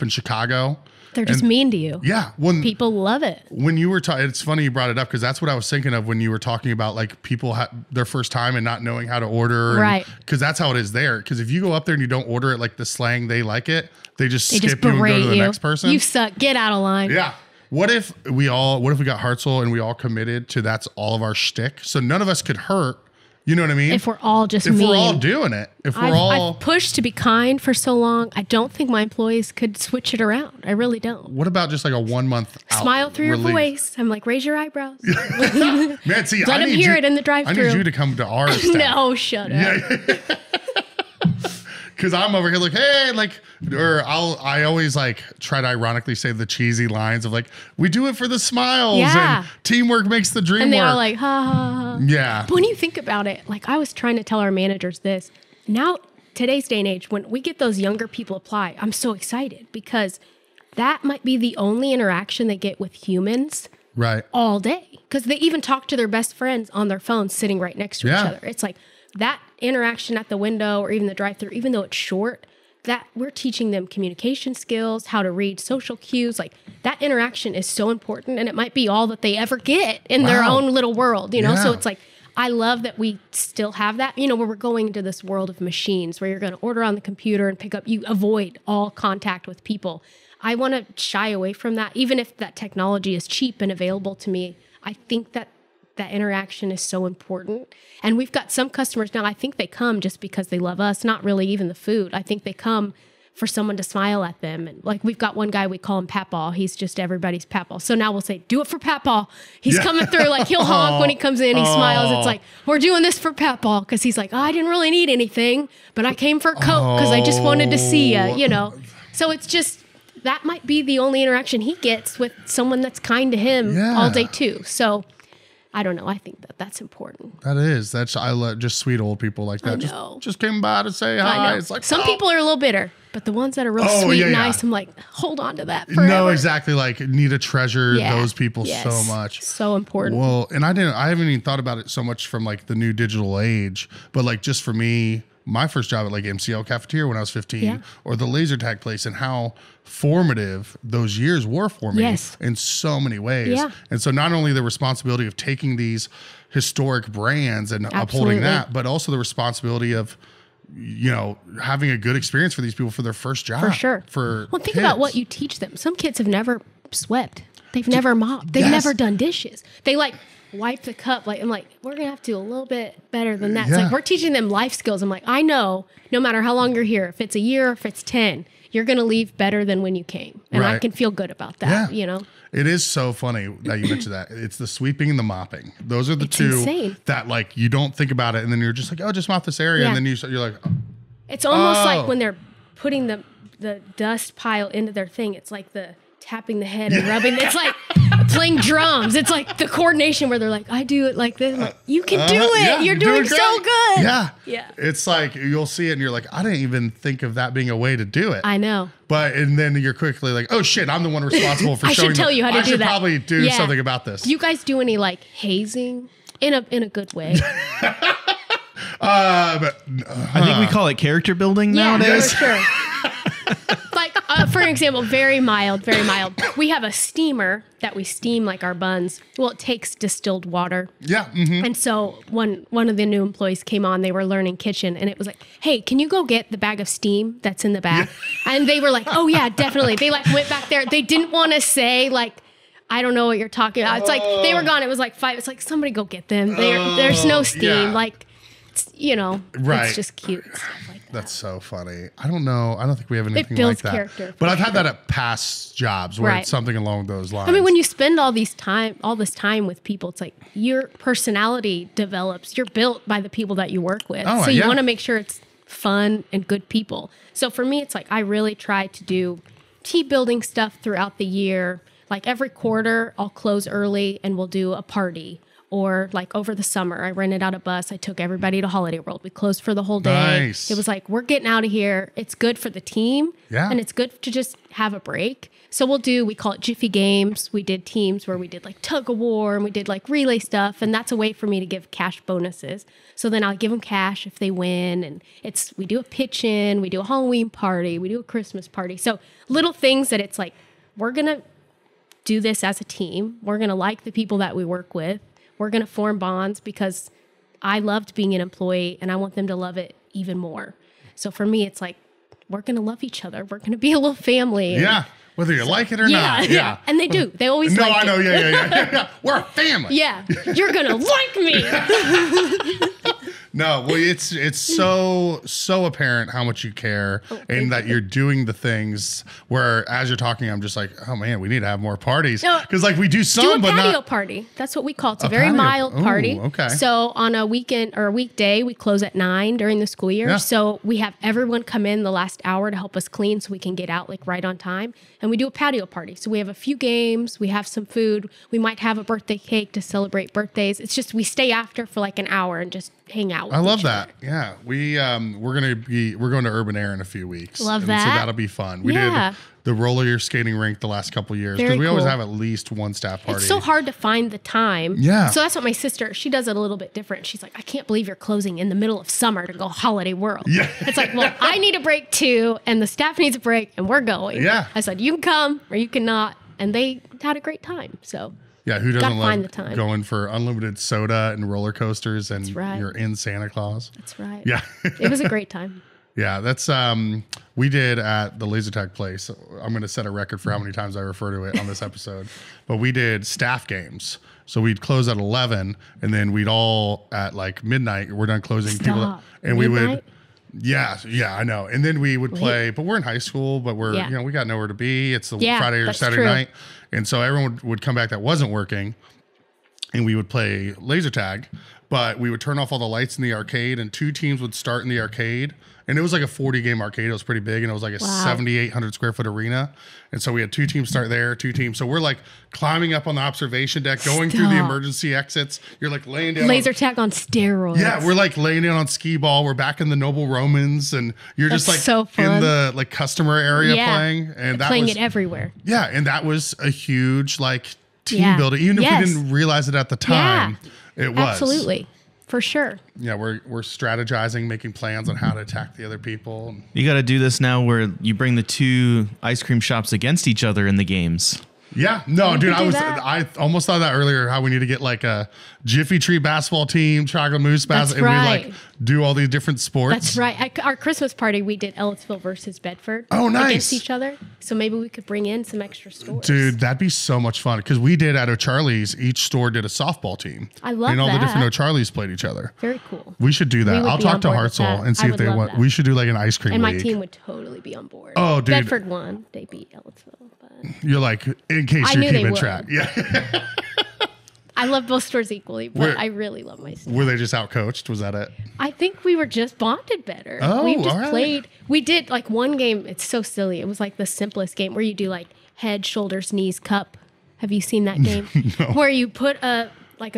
Speaker 1: Chicago.
Speaker 3: They're just mean to you.
Speaker 1: Yeah.
Speaker 3: People love it.
Speaker 1: When you were talking, it's funny you brought it up because that's what I was thinking of when you were talking about like people their first time and not knowing how to order.
Speaker 3: Right.
Speaker 1: Because that's how it is there. Because if you go up there and you don't order it like the slang they like it, they just skip you and go to the next person.
Speaker 3: You suck. Get out of line.
Speaker 1: Yeah. What if we got Hartzell and we all committed to that's all of our shtick? So none of us could hurt. You know what I mean?
Speaker 3: If we're all just mean.
Speaker 1: If we're all doing it.
Speaker 3: I've pushed to be kind for so long. I don't think my employees could switch it around. I really don't.
Speaker 1: What about just like a 1 month
Speaker 3: smile through your voice? I'm like, raise your eyebrows.
Speaker 1: Man, see,
Speaker 3: Let them hear it in the drive-thru.
Speaker 1: I need you to come to our staff.
Speaker 3: No, shut up.
Speaker 1: Yeah. Because I'm over here like, hey, like, or I always like try to ironically say the cheesy lines of like, we do it for the smiles and teamwork makes the dream work.
Speaker 3: And they are like, ha, ha, ha.
Speaker 1: Yeah.
Speaker 3: But when you think about it, like I was trying to tell our managers this. Now, today's day and age, when we get those younger people apply, I'm so excited because that might be the only interaction they get with humans all day. Because they even talk to their best friends on their phones sitting right next to each other. It's like, that interaction at the window or even the drive-thru, even though it's short, that we're teaching them communication skills, how to read social cues. Like that interaction is so important, and it might be all that they ever get in their own little world, you know? So it's like, I love that we still have that, you know, where we're going into this world of machines where you're going to order on the computer and pick up, you avoid all contact with people. I want to shy away from that. Even if that technology is cheap and available to me, I think that interaction is so important. And we've got some customers now, I think they come just because they love us, not really even the food. I think they come for someone to smile at them. And like we've got one guy, we call him Patball. He's just everybody's Patball. So now we'll say, do it for Patball. He's coming through, like he'll honk when he comes in, he smiles. It's like, we're doing this for Patball. Cause he's like, oh, I didn't really need anything, but I came for a Coke because I just wanted to see you, you know? So it's just, that might be the only interaction he gets with someone that's kind to him all day too. So I don't know. I think that's important.
Speaker 1: That is. I love just sweet old people like that. Just came by to say hi. It's like
Speaker 3: some people are a little bitter, but the ones that are real sweet and nice, I'm like, hold on to that forever.
Speaker 1: No, exactly. Like need to treasure those people so much.
Speaker 3: So important.
Speaker 1: Well, and I haven't even thought about it so much from like the new digital age, but like just for me, my first job at like MCL cafeteria when I was 15 or the laser tag place and how formative those years were for me in so many ways. Yeah. And so not only the responsibility of taking these historic brands and upholding that, but also the responsibility of, you know, having a good experience for these people for their first job.
Speaker 3: For sure. Think about what you teach them. Some kids have never swept. They've never mopped. They've never done dishes. They like wipe the cup. Like I'm like, we're gonna have to do a little bit better than that. It's like we're teaching them life skills. I'm like, I know no matter how long you're here, if it's a year or if it's 10, you're gonna leave better than when you came. And I can feel good about that, you know?
Speaker 1: It is so funny that you mentioned that. It's the sweeping and the mopping. Those are the two that like you don't think about it and then you're just like, oh, just mop this area. And then you're like, oh.
Speaker 3: It's almost like when they're putting the dust pile into their thing, it's like the tapping the head and rubbing. It's like playing drums. It's like the coordination where they're like, I do it like this. Like, you can do it. Yeah, you're doing so good.
Speaker 1: Yeah. Yeah. It's like you'll see it and you're like, I didn't even think of that being a way to do it.
Speaker 3: I know.
Speaker 1: And then you're quickly like, oh shit, I'm the one responsible for
Speaker 3: I
Speaker 1: showing
Speaker 3: should tell you how to do that.
Speaker 1: I should probably do something about this.
Speaker 3: Do you guys do any like hazing in a good way?
Speaker 4: I think we call it character building nowadays.
Speaker 3: For sure. Like, for example, very mild. We have a steamer that we steam like our buns. Well, it takes distilled water.
Speaker 1: Yeah. Mm-hmm.
Speaker 3: And so one of the new employees came on, they were learning kitchen, and it was like, hey, can you go get the bag of steam that's in the back? Yeah. And they were like, oh yeah, definitely. They like went back there. They didn't want to say like, I don't know what you're talking about. It's like, they were gone. It was like 5. It's like, somebody go get them. There's no steam. Yeah. Like, it's, you know, it's just cute.
Speaker 1: That's so funny. I don't know. I don't think we have anything like that. Character, but I've had that at past jobs where it's something along those lines.
Speaker 3: I mean, when you spend all this time with people, it's like your personality develops. You're built by the people that you work with. So you want to make sure it's fun and good people. So for me, it's like I really try to do team building stuff throughout the year. Like every quarter, I'll close early and we'll do a party. Or like over the summer, I rented out a bus. I took everybody to Holiday World. We closed for the whole day.
Speaker 1: Nice.
Speaker 3: It was like, we're getting out of here. It's good for the team.
Speaker 1: Yeah.
Speaker 3: And it's good to just have a break. So we call it Jiffy Games. We did teams where we did like tug of war and we did like relay stuff. And that's a way for me to give cash bonuses. So then I'll give them cash if they win. And we do a pitch in, we do a Halloween party, we do a Christmas party. So little things that it's like, we're going to do this as a team. We're going to like the people that we work with. We're going to form bonds because I loved being an employee and I want them to love it even more. So for me, it's like, we're going to love each other. We're going to be a little family.
Speaker 1: Yeah. Whether you like it or not. Yeah.
Speaker 3: And they do. They always like it.
Speaker 1: No, I know. Yeah. We're a family.
Speaker 3: Yeah. You're going to like me.
Speaker 1: No, well, it's so apparent how much you care and that you're doing the things where as you're talking, I'm just like, oh man, we need to have more parties because like we do some, but not.
Speaker 3: Do a patio party. That's what we call it. It's a very mild party.
Speaker 1: Okay.
Speaker 3: So on a weekend or a weekday, we close at 9 during the school year. Yeah. So we have everyone come in the last hour to help us clean so we can get out like right on time. And we do a patio party. So we have a few games. We have some food. We might have a birthday cake to celebrate birthdays. It's just we stay after for like an hour and just hang out with
Speaker 1: I love
Speaker 3: each
Speaker 1: that.
Speaker 3: other.
Speaker 1: Yeah. We're going to Urban Air in a few weeks.
Speaker 3: Love that.
Speaker 1: So that'll be fun. We did the roller skating rink the last couple of years because we always have at least one staff party.
Speaker 3: It's so hard to find the time.
Speaker 1: Yeah.
Speaker 3: So that's what my sister, she does it a little bit different. She's like, I can't believe you're closing in the middle of summer to go Holiday World. Yeah. It's like, well, I need a break too, and the staff needs a break, and we're going.
Speaker 1: Yeah.
Speaker 3: I said, you can come or you cannot. And they had a great time. So
Speaker 1: yeah, who doesn't love going for unlimited soda and roller coasters and you're in Santa Claus?
Speaker 3: That's right.
Speaker 1: Yeah.
Speaker 3: It was a great time.
Speaker 1: Yeah, that's we did at the laser tag place. I'm going to set a record for how many times I refer to it on this episode. But we did staff games. So we'd close at 11 and then we'd all at like midnight, we're done closing.
Speaker 3: Stop.
Speaker 1: And
Speaker 3: midnight?
Speaker 1: We would yeah, I know. And then we would play, but we're in high school, but we're we got nowhere to be. It's the Friday or Saturday night. And so everyone would come back that wasn't working and we would play laser tag, but we would turn off all the lights in the arcade and two teams would start in the arcade. And it was like a 40 game arcade. It was pretty big and it was like a 7,800 square foot arena. And so we had two teams start there, two teams. So we're like climbing up on the observation deck, going through the emergency exits. You're like laying down.
Speaker 3: Laser tag on steroids.
Speaker 1: Yeah, we're like laying down on skee ball. We're back in the Noble Romans and you're just like
Speaker 3: so fun.
Speaker 1: In the like customer area playing. And that
Speaker 3: playing
Speaker 1: was,
Speaker 3: it everywhere.
Speaker 1: Yeah, and that was a huge like team building. Even if we didn't realize it at the time, it was.
Speaker 3: Absolutely. For sure.
Speaker 1: Yeah, we're strategizing, making plans on how to attack the other people.
Speaker 4: You got to do this now where you bring the two ice cream shops against each other in the games.
Speaker 1: Yeah, no, dude, I almost thought that earlier, how we need to get like a Jiffy Treat basketball team, Chocolate Moose basketball, and we like do all these different sports.
Speaker 3: That's right. Our Christmas party, we did Ellettsville versus Bedford.
Speaker 1: Oh, nice.
Speaker 3: Against each other. So maybe we could bring in some extra stores.
Speaker 1: Dude, that'd be so much fun because we did at O'Charlie's, each store did a softball team.
Speaker 3: I love that.
Speaker 1: And all the different O'Charlie's played each other.
Speaker 3: Very cool.
Speaker 1: We should do that. I'll talk to Hartzell and see if they want. We should do like an ice cream league.
Speaker 3: And my team would totally be on board.
Speaker 1: Oh, dude.
Speaker 3: Bedford won. They beat Ellettsville.
Speaker 1: You're like, in case you're keeping track. Yeah.
Speaker 3: I love both stores equally, but I really love my store.
Speaker 1: Were they just outcoached? Was that it?
Speaker 3: I think we were just bonded better.
Speaker 1: Oh,
Speaker 3: we just played. We did like one game. It's so silly. It was like the simplest game where you do like head, shoulders, knees, cup. Have you seen that game?
Speaker 1: No.
Speaker 3: Where you put a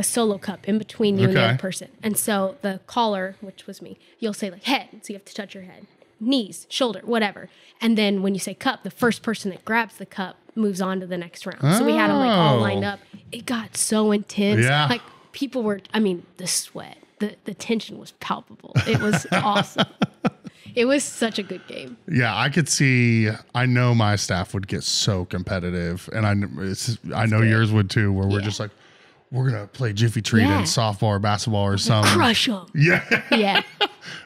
Speaker 3: solo cup in between you and the other person. And so the caller, which was me, you'll say like head. So you have to touch your head. Knees, shoulder, whatever. And then when you say cup, the first person that grabs the cup moves on to the next round. So we had them like all lined up. It got so intense. Yeah. Like people were, the sweat, the tension was palpable. It was awesome. It was such a good game.
Speaker 1: Yeah, I could see, I know my staff would get so competitive and I know yours would too, where we're just like, we're going to play Jiffy Treat and softball or basketball or something.
Speaker 3: Crush them.
Speaker 1: Yeah.
Speaker 3: Yeah.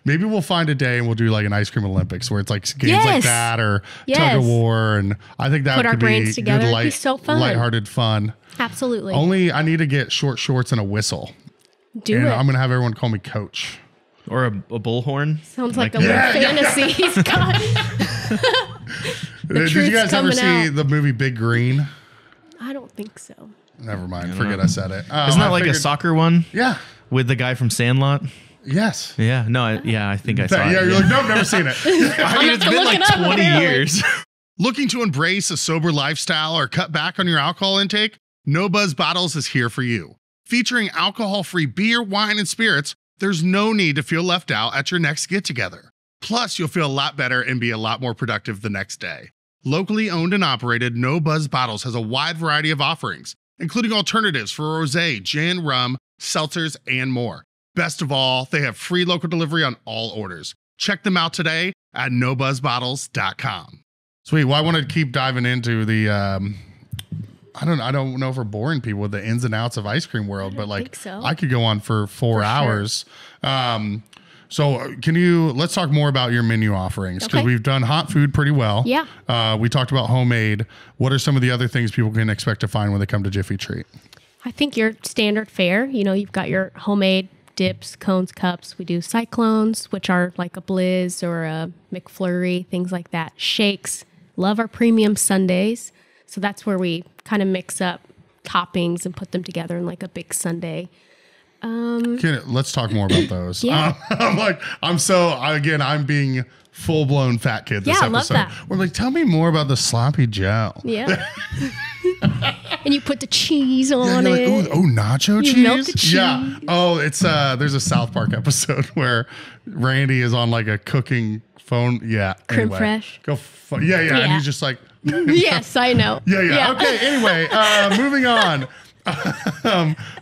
Speaker 1: Maybe we'll find a day and we'll do like an ice cream Olympics where it's like games like that or tug of war. And I think that could be
Speaker 3: together.
Speaker 1: Good
Speaker 3: It'd be so fun.
Speaker 1: Lighthearted fun.
Speaker 3: Absolutely.
Speaker 1: Only I need to get short shorts and a whistle.
Speaker 3: Do it.
Speaker 1: I'm going to have everyone call me coach.
Speaker 4: Or a bullhorn.
Speaker 3: Sounds like a little fantasy he's got.
Speaker 1: Did you guys ever see the movie Big Green?
Speaker 3: I don't think so.
Speaker 1: Never mind. Forget I said it.
Speaker 4: Isn't that like a soccer one?
Speaker 1: Yeah.
Speaker 4: With the guy from Sandlot?
Speaker 1: Yes.
Speaker 4: Yeah. No, I think I saw it.
Speaker 1: Yeah, you're like, nope, never seen it.
Speaker 4: I mean, it's been like 20 years.
Speaker 1: Looking to embrace a sober lifestyle or cut back on your alcohol intake? No Buzz Bottles is here for you. Featuring alcohol-free beer, wine, and spirits, there's no need to feel left out at your next get-together. Plus, you'll feel a lot better and be a lot more productive the next day. Locally owned and operated, No Buzz Bottles has a wide variety of offerings, including alternatives for rosé, gin, rum, seltzers, and more. Best of all, they have free local delivery on all orders. Check them out today at nobuzzbottles.com. Sweet. Well, I want to keep diving into the, I don't know if we're boring people with the ins and outs of ice cream world, but like so. I could go on for 4 hours. Sure. So let's talk more about your menu offerings, because we've done hot food pretty well.
Speaker 3: Yeah.
Speaker 1: We talked about homemade. What are some of the other things people can expect to find when they come to Jiffy Treat?
Speaker 3: I think your standard fare, you've got your homemade dips, cones, cups. We do cyclones, which are like a Blizz or a McFlurry, things like that. Shakes. Love our premium sundaes. So that's where we kind of mix up toppings and put them together in like a big sundae.
Speaker 1: Let's talk more about those.
Speaker 3: Yeah.
Speaker 1: I'm being full-blown fat kid this episode. I love that. We're like, tell me more about the sloppy Joe.
Speaker 3: Yeah. And you put the cheese on it.
Speaker 1: Like, nacho cheese?
Speaker 3: You melt the cheese.
Speaker 1: Yeah. Oh, it's there's a South Park episode where Randy is on like a cooking phone. Yeah.
Speaker 3: Creme fraiche.
Speaker 1: Yeah. And he's just like.
Speaker 3: Yes, I know.
Speaker 1: Yeah. Okay. Anyway, moving on.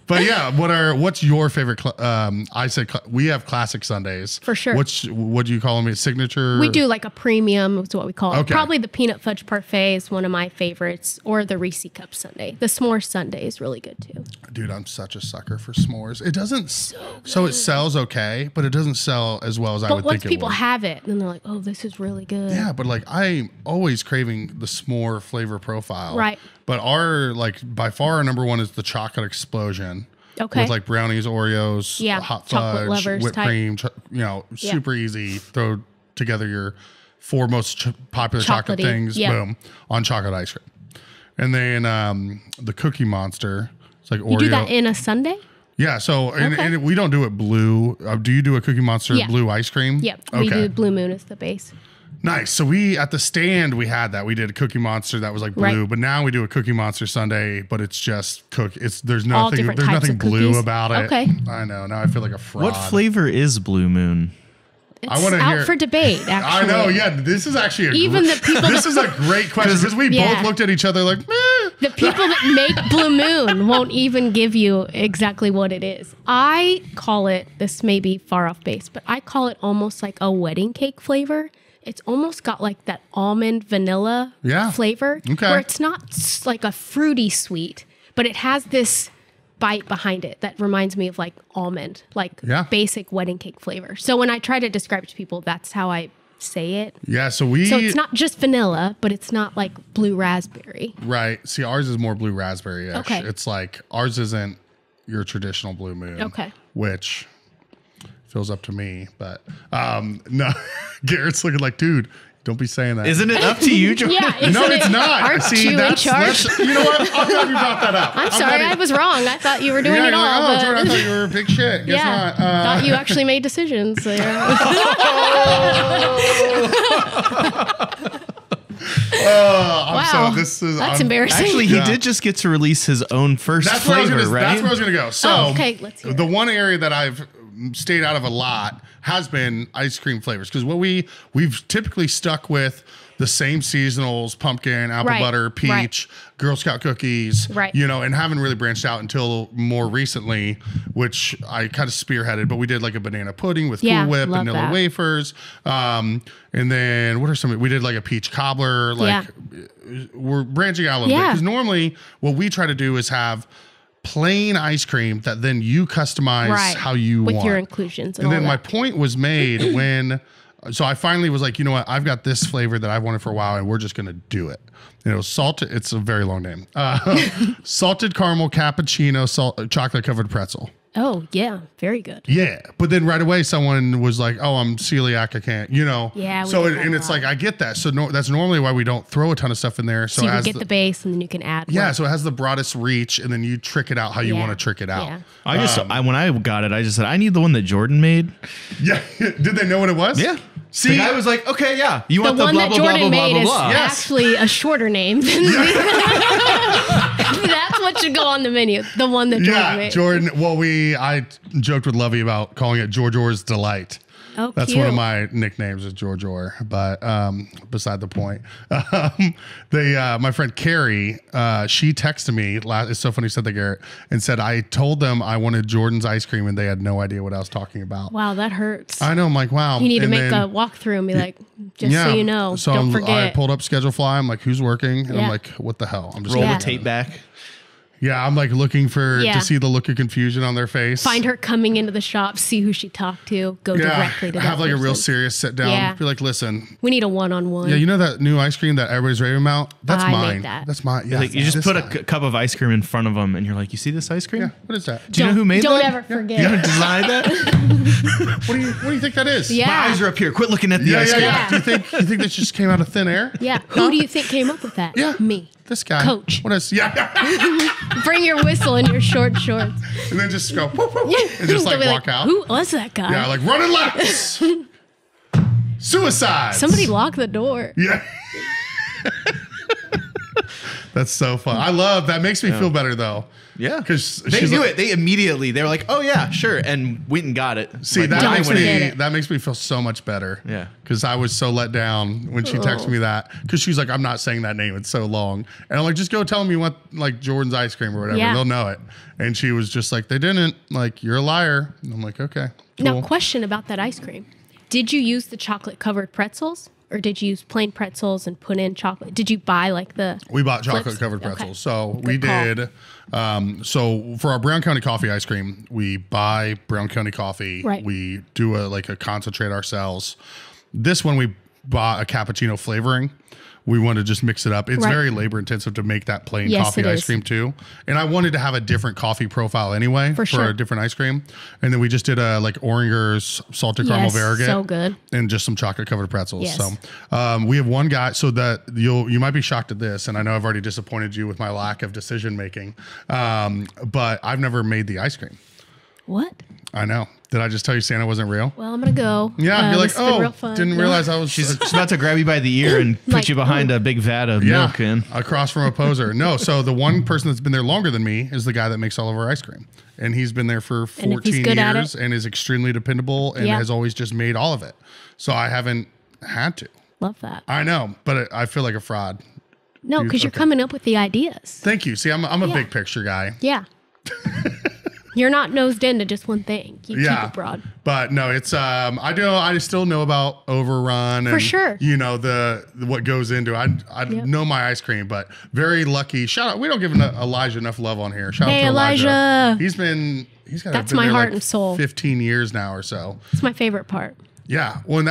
Speaker 1: But yeah, what's your favorite? I said we have classic sundaes
Speaker 3: for sure.
Speaker 1: What do you call them? A signature?
Speaker 3: We do like a premium. Is what we call it. Okay. Probably the peanut fudge parfait is one of my favorites, or the Reese cup sundae. The s'more sundae is really good too.
Speaker 1: Dude, I'm such a sucker for s'mores. It doesn't. So it sells okay, but it doesn't sell as well as I would think it would. But once
Speaker 3: people have it, then they're like, "Oh, this is really good."
Speaker 1: Yeah, but like I'm always craving the s'more flavor profile.
Speaker 3: Right.
Speaker 1: But by far our number one is the chocolate explosion.
Speaker 3: Okay.
Speaker 1: With like brownies, Oreos, hot fudge, whipped cream, super easy. Throw together your 4 most popular chocolate things, boom, on chocolate ice cream. And then the Cookie Monster. It's like Oreo.
Speaker 3: You do that in a sundae?
Speaker 1: Yeah, so and we don't do it blue. Do you do a Cookie Monster blue ice cream?
Speaker 3: Yep. Okay. We do Blue Moon as the base.
Speaker 1: Nice. So at the stand we had that. We did a Cookie Monster that was like blue, but now we do a Cookie Monster sundae, but it's just there's nothing blue about it.
Speaker 3: Okay.
Speaker 1: I know. Now I feel like a fraud.
Speaker 4: What flavor is Blue Moon?
Speaker 3: It's out for debate, actually.
Speaker 1: I know, yeah. This is actually this is a great question, because we both looked at each other like, meh.
Speaker 3: The people that make Blue Moon won't even give you exactly what it is. I call it, this may be far off base, but I call it almost like a wedding cake flavor. It's almost got like that almond vanilla flavor, where it's not like a fruity sweet, but it has this bite behind it that reminds me of like almond, like basic wedding cake flavor. So when I try to describe it to people, that's how I say it.
Speaker 1: Yeah, so
Speaker 3: it's not just vanilla, but it's not like blue raspberry.
Speaker 1: Right. See, ours is more blue raspberry-ish.
Speaker 3: Okay.
Speaker 1: It's like ours isn't your traditional Blue Moon.
Speaker 3: Okay.
Speaker 1: Which feels up to me, but no. Garrett's looking like, dude, don't be saying that.
Speaker 4: Isn't it up to you, Jordan?
Speaker 1: No, it's not.
Speaker 3: Aren't you in charge?
Speaker 1: You know what? I'm glad you brought that up.
Speaker 3: I'm sorry, I was wrong. I thought you were doing it all.
Speaker 1: Jordan, I thought you were a big shit. Guess not.
Speaker 3: Thought you actually made decisions. So wow. That's embarrassing.
Speaker 4: Actually, he did just get to release his own first flavor, right?
Speaker 1: That's where I was going to go. So,
Speaker 3: let's hear it.
Speaker 1: The one area that I've stayed out of a lot has been ice cream flavors, because what we've typically stuck with the same seasonals: pumpkin, apple butter, peach, Girl Scout cookies, and haven't really branched out until more recently, which I kind of spearheaded. But we did like a banana pudding with Cool Whip, vanilla wafers, and then what are some? We did like a peach cobbler. We're branching out a little bit, because normally what we try to do is have plain ice cream that then you customize how you want.
Speaker 3: With your inclusions.
Speaker 1: And then my point was made when, so I finally was like, you know what? I've got this flavor that I've wanted for a while, and we're just going to do it. And it was salted. It's a very long name. Salted caramel cappuccino, chocolate covered pretzel.
Speaker 3: Oh, yeah. Very good.
Speaker 1: Yeah. But then right away, someone was like, oh, I'm celiac. I can't,
Speaker 3: Yeah.
Speaker 1: So, it's like, I get that. So that's normally why we don't throw a ton of stuff in there.
Speaker 3: So you can get the base, and then you can add.
Speaker 1: Yeah. So it has the broadest reach, and then you trick it out how you want to trick it out.
Speaker 3: Yeah.
Speaker 4: When I got it, I just said, I need the one that Jordan made.
Speaker 1: Yeah. Did they know what it was?
Speaker 4: Yeah.
Speaker 1: See,
Speaker 4: I was like, okay, yeah. You want
Speaker 3: the
Speaker 4: the
Speaker 3: one
Speaker 4: blah,
Speaker 3: that
Speaker 4: blah,
Speaker 3: Jordan
Speaker 4: blah, blah,
Speaker 3: made
Speaker 4: blah, blah.
Speaker 3: is actually a shorter name than that's what should go on the menu? The one that Jordan made.
Speaker 1: Jordan. Well, I joked with Lovey about calling it George's Delight.
Speaker 3: Oh,
Speaker 1: that's
Speaker 3: cute.
Speaker 1: one of my nicknames is George, but beside the point. My friend Carrie, she texted me. It's so funny you said that, Garrett, and said I told them I wanted Jordan's ice cream, and they had no idea what I was talking about.
Speaker 3: Wow, that hurts.
Speaker 1: I know. I'm like, wow.
Speaker 3: You need to make a walkthrough and be like, just so you know,
Speaker 1: so
Speaker 3: don't forget.
Speaker 1: I pulled up Schedule Fly. I'm like, who's working? And I'm like, what the hell? I'm just
Speaker 4: roll the tape back.
Speaker 1: Yeah, I'm like looking to see the look of confusion on their face.
Speaker 3: Find her coming into the shop, see who she talked to, go directly to that
Speaker 1: have like
Speaker 3: person.
Speaker 1: a real serious sit down.
Speaker 3: Yeah.
Speaker 1: Be like, listen.
Speaker 3: We need a one-on-one.
Speaker 1: Yeah, you know that new ice cream that everybody's raving about? That's mine.
Speaker 3: I made that.
Speaker 1: That's mine. Yeah,
Speaker 4: like you just put a cup of ice cream in front of them, and you're like, you see this ice cream?
Speaker 1: Yeah, what is that?
Speaker 4: Do you know who made that?
Speaker 3: Don't ever forget.
Speaker 4: You designed that?
Speaker 1: What do you think that is?
Speaker 3: Yeah.
Speaker 4: My eyes are up here. Quit looking at the ice cream.
Speaker 3: Yeah.
Speaker 1: Do you think this just came out of thin air?
Speaker 3: Yeah. Who do you think came up with that?
Speaker 1: Yeah.
Speaker 3: Me.
Speaker 1: This guy.
Speaker 3: Coach.
Speaker 1: What is? Yeah.
Speaker 3: Bring your whistle and your short shorts.
Speaker 1: And then just go whoop, whoop, and just like walk out.
Speaker 3: Who was that guy?
Speaker 1: Yeah, like running laps. Suicide.
Speaker 3: Somebody lock the door.
Speaker 1: Yeah. That's so fun. I love that. Makes me feel better though.
Speaker 4: Yeah,
Speaker 1: because
Speaker 4: they do it. They were like, oh yeah, sure, and went and got it.
Speaker 1: See,
Speaker 4: like,
Speaker 1: that makes me feel so much better.
Speaker 4: Yeah,
Speaker 1: because I was so let down when she texted me that, because she's like, I'm not saying that name, it's so long, and I'm like, just go tell them you want like Jordan's ice cream or whatever. They'll know it. And she was just like, they didn't. Like, you're a liar. And I'm like, okay. Cool.
Speaker 3: Now, question about that ice cream: did you use the chocolate covered pretzels? Or did you use plain pretzels and put in chocolate? Did you buy like the...
Speaker 1: We bought chocolate covered pretzels. Okay. So we did. So for our Brown County coffee ice cream, we buy Brown County coffee.
Speaker 3: Right.
Speaker 1: We do a concentrate ourselves. This one we bought a cappuccino flavoring. We want to just mix it up. It's very labor intensive to make that plain coffee ice cream too. And I wanted to have a different coffee profile anyway for a different ice cream. And then we just did a like Oringer's salted caramel variegate.
Speaker 3: So good.
Speaker 1: And just some chocolate covered pretzels.
Speaker 3: Yes.
Speaker 1: So we have one guy, so that you might be shocked at this, and I know I've already disappointed you with my lack of decision making. But I've never made the ice cream.
Speaker 3: What?
Speaker 1: I know. Did I just tell you Santa wasn't real?
Speaker 3: Well, I'm going to go.
Speaker 1: Yeah, you're like, oh, didn't realize I was...
Speaker 4: She's about to grab you by the ear and put you behind a big vat of milk in.
Speaker 1: Across from a poser. No, so the one person that's been there longer than me is the guy that makes all of our ice cream. And he's been there for 14 years and is extremely dependable and has always just made all of it. So I haven't had to.
Speaker 3: Love that.
Speaker 1: I know, but I feel like a fraud.
Speaker 3: No, because you're coming up with the ideas.
Speaker 1: Thank you. See, I'm a big picture guy.
Speaker 3: Yeah. You're not nosed into just one thing. You keep it broad.
Speaker 1: But no, it's I still know about Overrun and
Speaker 3: for sure.
Speaker 1: You know what goes into it. I know my ice cream, but very lucky. Shout out. We don't give Elijah enough love on here. Shout out to Elijah. He's got
Speaker 3: that's my heart and soul.
Speaker 1: 15 years now or so.
Speaker 3: It's my favorite part.
Speaker 1: Yeah. Well, and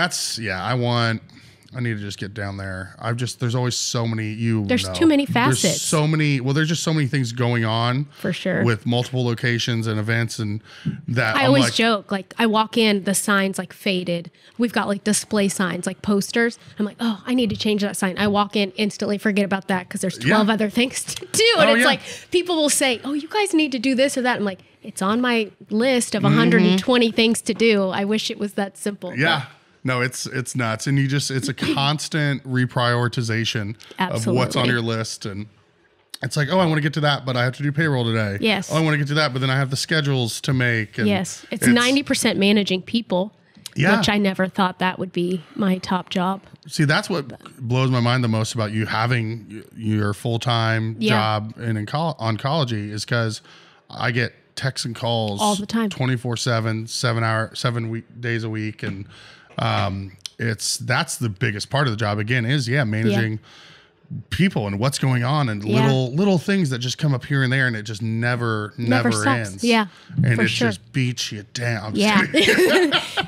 Speaker 1: I need to just get down there. There's always so many,
Speaker 3: There's too many facets.
Speaker 1: There's so many, there's just so many things going on.
Speaker 3: For sure.
Speaker 1: With multiple locations and events and that.
Speaker 3: I always joke, like I walk in, the signs like faded. We've got like display signs, like posters. I'm like, oh, I need to change that sign. I walk in, instantly forget about that because there's 12 other things to do. And it's like, people will say, oh, you guys need to do this or that. I'm like, it's on my list of 120 things to do. I wish it was that simple.
Speaker 1: Yeah. But no, it's nuts. And it's a constant reprioritization of what's on your list. And it's like, oh, I want to get to that, but I have to do payroll today.
Speaker 3: Yes.
Speaker 1: Oh, I want to get to that, but then I have the schedules to make. And
Speaker 3: yes. It's 90% managing people, which I never thought that would be my top job.
Speaker 1: See, that's what blows my mind the most about you having your full-time job in oncology is because I get texts and calls
Speaker 3: all the time,
Speaker 1: 24/7, 7 days a week. And that's the biggest part of the job again is managing people and what's going on and little things that just come up here and there and it just never ends.
Speaker 3: Yeah.
Speaker 1: And it just beats you down.
Speaker 3: Yeah.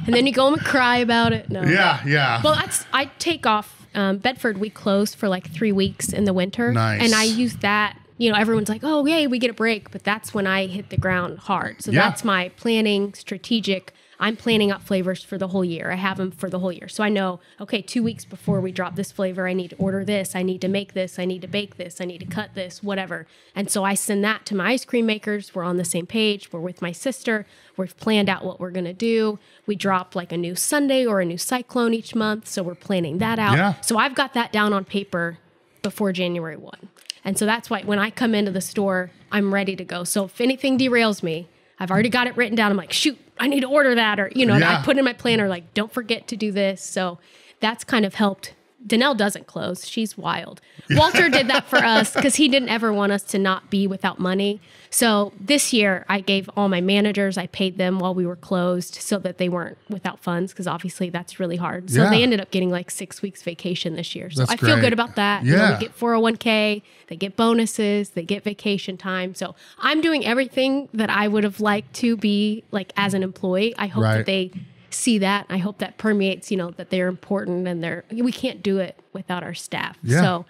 Speaker 3: And then you go home and cry about it. No.
Speaker 1: Yeah.
Speaker 3: Well, I take off Bedford, we close for like 3 weeks in the winter.
Speaker 1: Nice.
Speaker 3: And I use that, everyone's like, oh, yay, we get a break. But that's when I hit the ground hard. So that's my planning, strategic. I'm planning out flavors for the whole year. I have them for the whole year. So I know, okay, 2 weeks before we drop this flavor, I need to order this. I need to make this. I need to bake this. I need to cut this, whatever. And so I send that to my ice cream makers. We're on the same page. We're with my sister. We've planned out what we're going to do. We drop like a new Sunday or a new cyclone each month. So we're planning that out.
Speaker 1: Yeah.
Speaker 3: So I've got that down on paper before January 1. And so that's why when I come into the store, I'm ready to go. So if anything derails me, I've already got it written down. I'm like, shoot, I need to order that. Or, I put in my planner, like, don't forget to do this. So that's kind of helped. Danelle doesn't close. She's wild. Walter did that for us because he didn't ever want us to not be without money. So this year I gave all my managers, I paid them while we were closed so that they weren't without funds because obviously that's really hard. So they ended up getting like 6 weeks vacation this year. So I feel good about that.
Speaker 1: Yeah.
Speaker 3: We get 401k, they get bonuses, they get vacation time. So I'm doing everything that I would have liked to be like as an employee. I hope that they see that. I hope that permeates, that they're important and we can't do it without our staff.
Speaker 1: Yeah.
Speaker 3: So,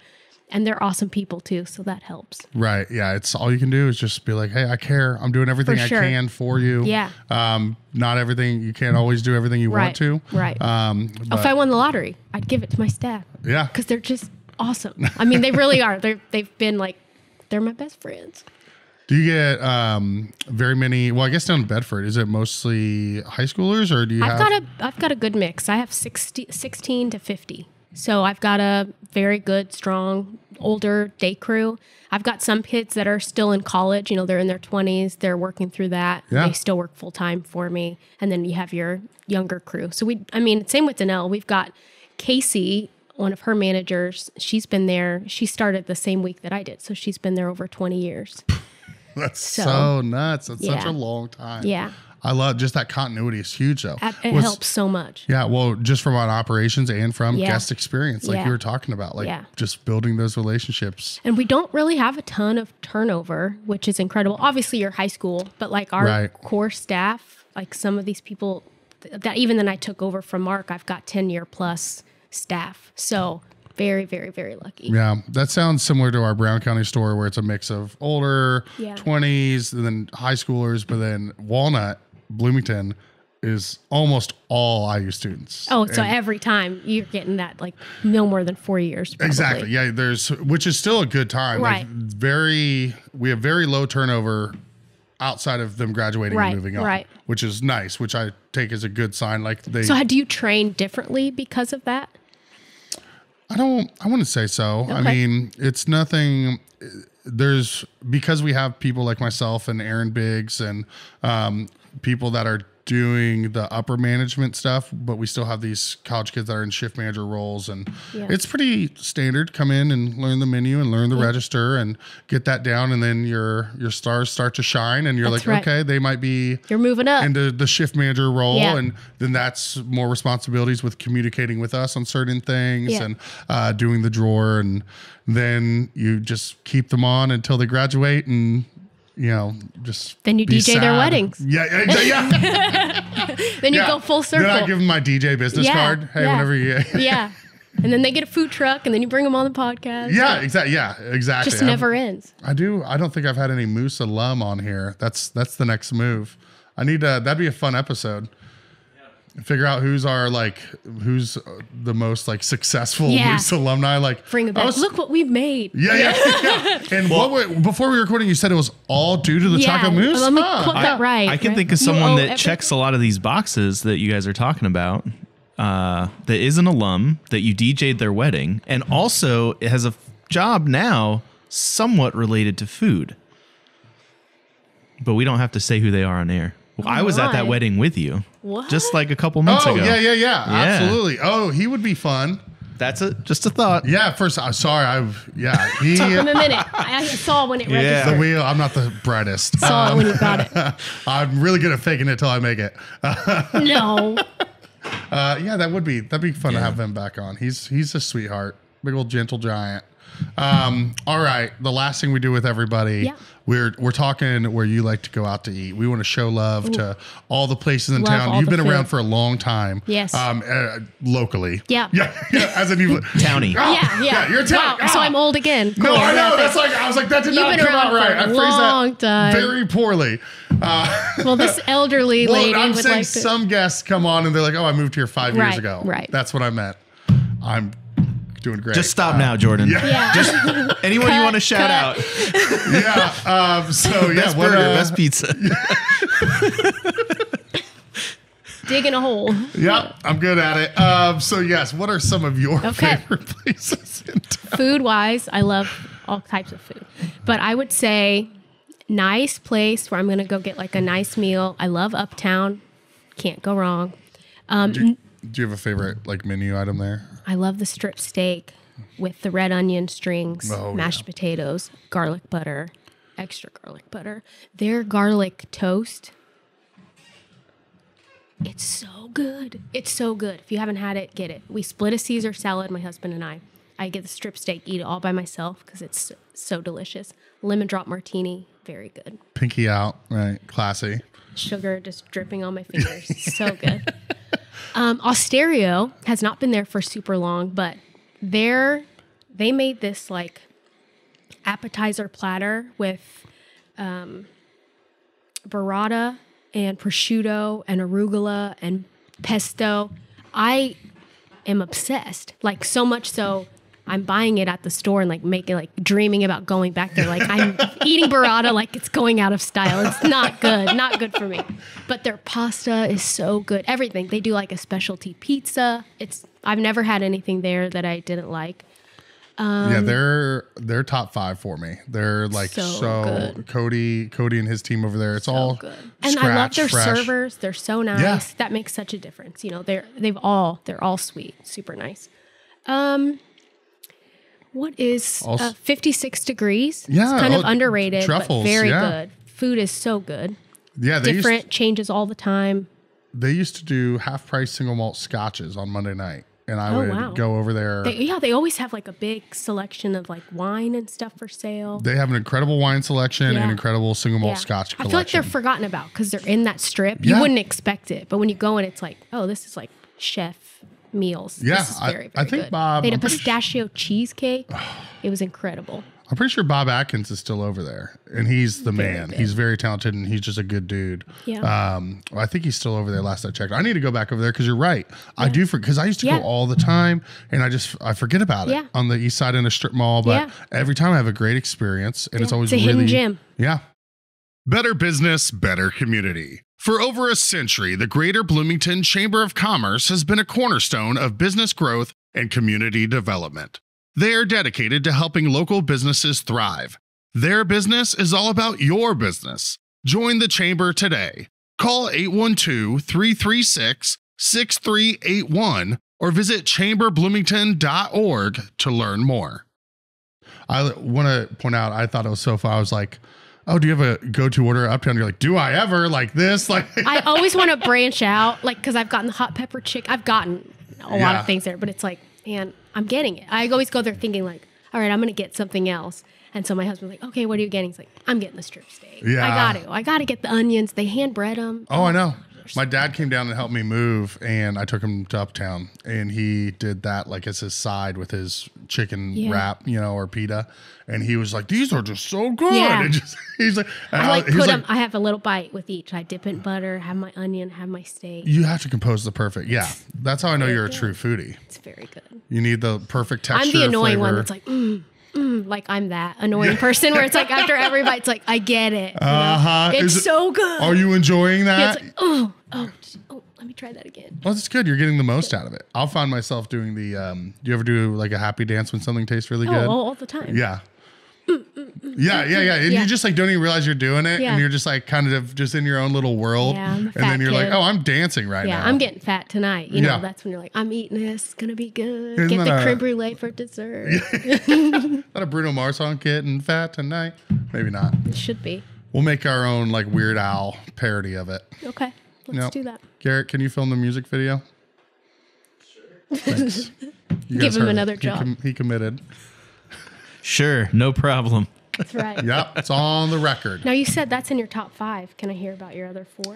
Speaker 3: and they're awesome people too. So that helps.
Speaker 1: Right. Yeah. It's all you can do is just be like, hey, I care. I'm doing everything I can for you.
Speaker 3: Yeah.
Speaker 1: Not everything. You can't always do everything you want to.
Speaker 3: Right. If I won the lottery, I'd give it to my staff.
Speaker 1: Yeah.
Speaker 3: Because they're just awesome. I mean, they really are. They've been like, they're my best friends.
Speaker 1: Do you get very many? Well, I guess down in Bedford, is it mostly high schoolers, or do you
Speaker 3: I've got a good mix. I have 16 to 50. So I've got a very good, strong, older day crew. I've got some kids that are still in college. They're in their 20s. They're working through that. Yeah. They still work full time for me. And then you have your younger crew. So same with Danelle. We've got Casey, one of her managers. She's been there. She started the same week that I did. So she's been there over 20 years.
Speaker 1: That's so nuts. That's such a long time.
Speaker 3: Yeah.
Speaker 1: I love just that continuity is huge though.
Speaker 3: It helps so much.
Speaker 1: Yeah. Well, just from an operations and from guest experience, like you were talking about, just building those relationships.
Speaker 3: And we don't really have a ton of turnover, which is incredible. Obviously you're high school, but like our core staff, like some of these people that even then I took over from Mark, I've got 10-year plus staff. So very, very, very lucky.
Speaker 1: Yeah, that sounds similar to our Brown County store where it's a mix of older 20s and then high schoolers, but then Walnut, Bloomington is almost all IU students.
Speaker 3: Oh, so every time you're getting that like no more than 4 years. Probably.
Speaker 1: Exactly. Yeah, which is still a good time.
Speaker 3: Right.
Speaker 1: We have very low turnover outside of them graduating and moving on, which is nice, which I take as a good sign. So
Speaker 3: do you train differently because of that?
Speaker 1: I wouldn't say so. Okay. I mean, it's nothing. Because we have people like myself and Aaron Biggs and people that are doing the upper management stuff, but we still have these college kids that are in shift manager roles, and it's pretty standard. Come in and learn the menu and learn the register and get that down, and then your stars start to shine, and you're okay, they might be
Speaker 3: you're moving up
Speaker 1: into the shift manager role, and then that's more responsibilities with communicating with us on certain things and doing the drawer, and then you just keep them on until they graduate and.
Speaker 3: Then you DJ
Speaker 1: sad.
Speaker 3: Their weddings.
Speaker 1: Yeah.
Speaker 3: Then you go full circle.
Speaker 1: Then I give them my DJ business card. Hey, whenever you.
Speaker 3: Yeah. And then they get a food truck, and then you bring them on the podcast.
Speaker 1: Yeah, exactly. Yeah, exactly.
Speaker 3: Just never ends.
Speaker 1: I don't think I've had any Moose alum on here. That's the next move. That'd be a fun episode. Figure out who's the most successful Moose alumni.
Speaker 3: Bring it back. Look what we've made.
Speaker 1: Yeah. And before we were recording, you said it was all due to the Chocolate Moose.
Speaker 3: Let me quote that right.
Speaker 4: I can think of someone that checks a lot of these boxes that you guys are talking about. That is an alum that you DJ'd their wedding, and also it has a job now somewhat related to food. But we don't have to say who they are on air. Well, I was at that wedding with you.
Speaker 3: What?
Speaker 1: Just like a couple months ago.
Speaker 3: Yeah.
Speaker 1: Absolutely. Oh, he would be fun.
Speaker 4: That's just a thought.
Speaker 1: Yeah. First, I'm sorry. He
Speaker 3: took him a minute. I saw when it registered.
Speaker 1: The wheel. I'm not the brightest.
Speaker 3: Saw it when you got it.
Speaker 1: I'm really good at faking it till I make it.
Speaker 3: No.
Speaker 1: That'd be fun to have him back on. He's a sweetheart, big old gentle giant. All right. The last thing we do with everybody, we're talking where you like to go out to eat. We want to show love to all the places in town. You've been around for a long time.
Speaker 3: Yes.
Speaker 1: Locally.
Speaker 3: Yeah.
Speaker 1: As a new
Speaker 4: townie.
Speaker 3: Yeah.
Speaker 1: You're a town.
Speaker 3: Wow. So I'm old again.
Speaker 1: Cool. No, I know. I was like, that did not come out right. I phrased that very poorly.
Speaker 3: Well, this elderly lady
Speaker 1: I'm
Speaker 3: would
Speaker 1: saying
Speaker 3: like to.
Speaker 1: some guests come on and they're like, oh, I moved here 5 years ago.
Speaker 3: Right.
Speaker 1: That's what I meant. I'm doing great.
Speaker 4: Just stop now, Jordan.
Speaker 3: Yeah.
Speaker 4: Just anyone you want to shout out.
Speaker 1: Best
Speaker 4: burger, best pizza.
Speaker 3: Digging a hole.
Speaker 1: Yep, I'm good at it. What are some of your favorite places in town?
Speaker 3: Food wise, I love all types of food. But I would say nice place where I'm going to go get like a nice meal. I love Uptown. Can't go wrong.
Speaker 1: Do you have a favorite like menu item there?
Speaker 3: I love the strip steak with the red onion strings, mashed potatoes, garlic butter, extra garlic butter. Their garlic toast. It's so good. It's so good. If you haven't had it, get it. We split a Caesar salad, my husband and I. I get the strip steak, eat it all by myself because it's so delicious. Lemon drop martini, very good.
Speaker 1: Pinky out, right? Classy.
Speaker 3: Sugar just dripping on my fingers. So good. Osterio has not been there for super long, but they made this like appetizer platter with burrata and prosciutto and arugula and pesto. I am obsessed, like so much so I'm buying it at the store and like making like dreaming about going back there. Like I'm eating burrata like it's going out of style. It's not good for me. But their pasta is so good. Everything. They do like a specialty pizza. I've never had anything there that I didn't like.
Speaker 1: Yeah, they're top 5 for me. They're like so Cody and his team over there. It's so all good.
Speaker 3: And I love their servers. They're so nice. Yeah. That makes such a difference. You know, they're all sweet, super nice. What is 56 Degrees?
Speaker 1: Yeah,
Speaker 3: it's kind of underrated,
Speaker 1: truffles,
Speaker 3: but very good. Food is so good.
Speaker 1: Yeah,
Speaker 3: changes all the time.
Speaker 1: They used to do half price single malt scotches on Monday night. And I would go over there.
Speaker 3: They always have like a big selection of like wine and stuff for sale.
Speaker 1: They have an incredible wine selection and incredible single malt scotch collection.
Speaker 3: I feel like they're forgotten about because they're in that strip. You wouldn't expect it. But when you go in, it's like, oh, this is like chef meals.
Speaker 1: Yeah,
Speaker 3: this is very, very
Speaker 1: I think
Speaker 3: good.
Speaker 1: Bob.
Speaker 3: They had a pistachio cheesecake. It was incredible.
Speaker 1: I'm pretty sure Bob Atkins is still over there, and he's the man. He's very talented, and he's just a good dude.
Speaker 3: Yeah.
Speaker 1: I think he's still over there. Last I checked, I need to go back over there because you're right. Yeah. I do because I used to go all the time, and I forget about it on the east side in a strip mall. But every time I have a great experience, and it's always
Speaker 3: a hidden gem.
Speaker 1: Yeah. Better business, better community. For over a century, the Greater Bloomington Chamber of Commerce has been a cornerstone of business growth and community development. They are dedicated to helping local businesses thrive. Their business is all about your business. Join the Chamber today. Call 812-336-6381 or visit chamberbloomington.org to learn more. I want to point out, I thought it was so fun. I was like, oh, do you have a go-to order at Uptown? You're like, do I ever like this? Like,
Speaker 3: I always want to branch out, like, because I've gotten the hot pepper chicken. I've gotten a lot of things there, but it's like, man, I'm getting it. I always go there thinking like, all right, I'm going to get something else. And so my husband's like, okay, what are you getting? He's like, I'm getting the strip steak. Yeah. I got to get the onions. They hand bread them.
Speaker 1: Oh, I know. My dad came down and helped me move, and I took him to Uptown, and he did that like as his side with his chicken wrap, or pita. And he was like, these are just so good. Yeah. And he's like,
Speaker 3: I have a little bite with each. I dip it in butter, have my onion, have my steak.
Speaker 1: You have to compose the perfect. Yeah. That's how I know you're a true foodie.
Speaker 3: It's very good.
Speaker 1: You need the perfect texture.
Speaker 3: I'm the annoying
Speaker 1: flavor.
Speaker 3: one that's like, like I'm that annoying person where it's like after every bite, it's like, I get it. It's so good.
Speaker 1: Are you enjoying that?
Speaker 3: Yeah, it's like, oh, let me try that again.
Speaker 1: Well, it's good. You're getting the most out of it. I'll find myself doing the, do you ever do like a happy dance when something tastes really good?
Speaker 3: All the time.
Speaker 1: Yeah. Yeah. And you just like don't even realize you're doing it. And you're just like kind of just in your own little world.
Speaker 3: Yeah, I'm a fat
Speaker 1: and then you're
Speaker 3: kid.
Speaker 1: like, oh, I'm dancing right now.
Speaker 3: Yeah, I'm getting fat tonight. That's when you're like, I'm eating this. It's going to be good. Get the creme brulee for dessert.
Speaker 1: Not a Bruno Mars song, getting fat tonight. Maybe not.
Speaker 3: It should be.
Speaker 1: We'll make our own like Weird Al parody of it.
Speaker 3: Okay. Let's do that.
Speaker 1: Garrett, can you film the music video?
Speaker 5: Sure.
Speaker 1: Thanks.
Speaker 3: Give him another job.
Speaker 1: He committed.
Speaker 4: Sure, no problem.
Speaker 3: That's right.
Speaker 1: Yep, it's on the record.
Speaker 3: Now you said that's in your top 5. Can I hear about your other 4?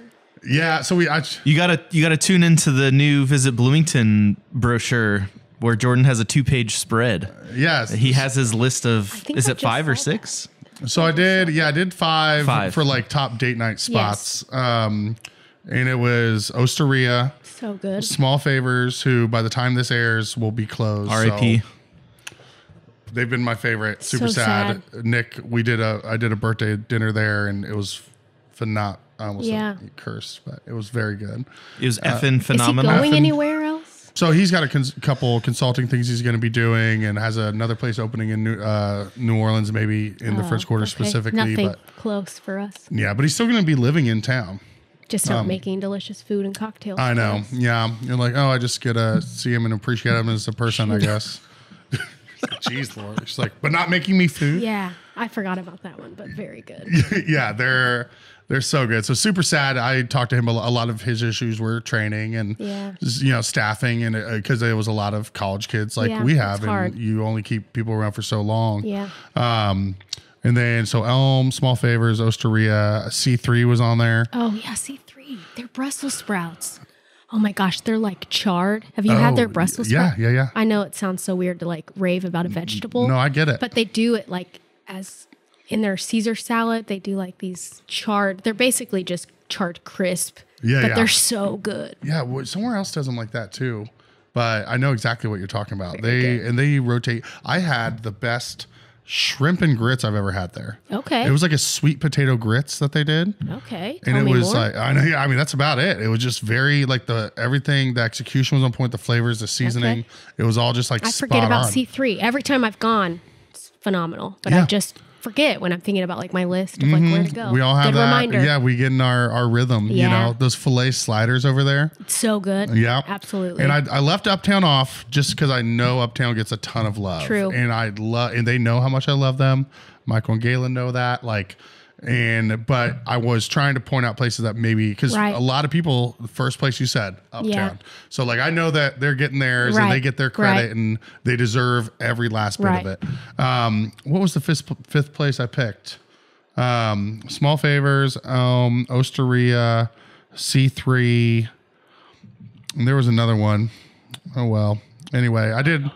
Speaker 1: Yeah, so you
Speaker 4: gotta tune into the new Visit Bloomington brochure where Jordan has a 2-page spread.
Speaker 1: Yes,
Speaker 4: he has his list of. Is it 5 or 6?
Speaker 1: So I did 5 for like top date night spots. Yes. And it was Osteria.
Speaker 3: So good.
Speaker 1: Small Favors, who by the time this airs will be closed.
Speaker 4: R.I.P.
Speaker 1: So they've been my favorite. Super sad. Nick, I did a birthday dinner there, and it was phenomenal. I almost cursed, but it was very good.
Speaker 4: It was effing phenomenal.
Speaker 3: Is he going anywhere else?
Speaker 1: So he's got a couple consulting things he's going to be doing, and has another place opening in New Orleans, maybe in the first quarter specifically.
Speaker 3: Nothing
Speaker 1: but
Speaker 3: close for us.
Speaker 1: Yeah, but he's still going to be living in town.
Speaker 3: Just not making delicious food and cocktails.
Speaker 1: I know. Yeah. You're like, oh, I just get to see him and appreciate him as a person, I guess. Jeez, Lord. She's like, but not making me food?
Speaker 3: Yeah. I forgot about that one, but very good.
Speaker 1: Yeah, they're so good. So super sad. I talked to him a lot of his issues were training and staffing, and because there was a lot of college kids like we have, and you only keep people around for so long.
Speaker 3: Yeah.
Speaker 1: And then so Elm, Small Favors, Osteria, C3 was on there.
Speaker 3: Oh yeah, C3. They're Brussels sprouts. Oh my gosh, they're like charred. Have you had their Brussels sprouts?
Speaker 1: Yeah.
Speaker 3: I know it sounds so weird to like rave about a vegetable.
Speaker 1: No, I get it.
Speaker 3: But they do it like as in their Caesar salad. They do like these charred. They're basically just charred crisp. But they're so good.
Speaker 1: Yeah, well, somewhere else does them like that too. But I know exactly what you're talking about. They rotate. I had the best shrimp and grits I've ever had there.
Speaker 3: Okay.
Speaker 1: It was like a sweet potato grits that they did.
Speaker 3: Okay.
Speaker 1: And it was like, I know, I mean, that's about it. It was just very like everything, the execution was on point, the flavors, the seasoning. Okay. It was all just like spot on. I forget about
Speaker 3: C3. Every time I've gone, it's phenomenal. But I just forget when I'm thinking about like my list of like where to go.
Speaker 1: We all have
Speaker 3: good
Speaker 1: that.
Speaker 3: Reminder.
Speaker 1: Yeah, we get in our rhythm. You know, those filet sliders over there.
Speaker 3: It's so good.
Speaker 1: Yeah,
Speaker 3: absolutely.
Speaker 1: And I left Uptown off just because I know Uptown gets a ton of love.
Speaker 3: True.
Speaker 1: And they know how much I love them. Michael and Galen know that. But I was trying to point out places that maybe because a lot of people, the first place you said Uptown. Yeah. So I know that they're getting theirs and they get their credit and they deserve every last bit of it. What was the fifth place I picked? Small Favors, Osteria, C3, and there was another one. Oh well. Anyway, I did.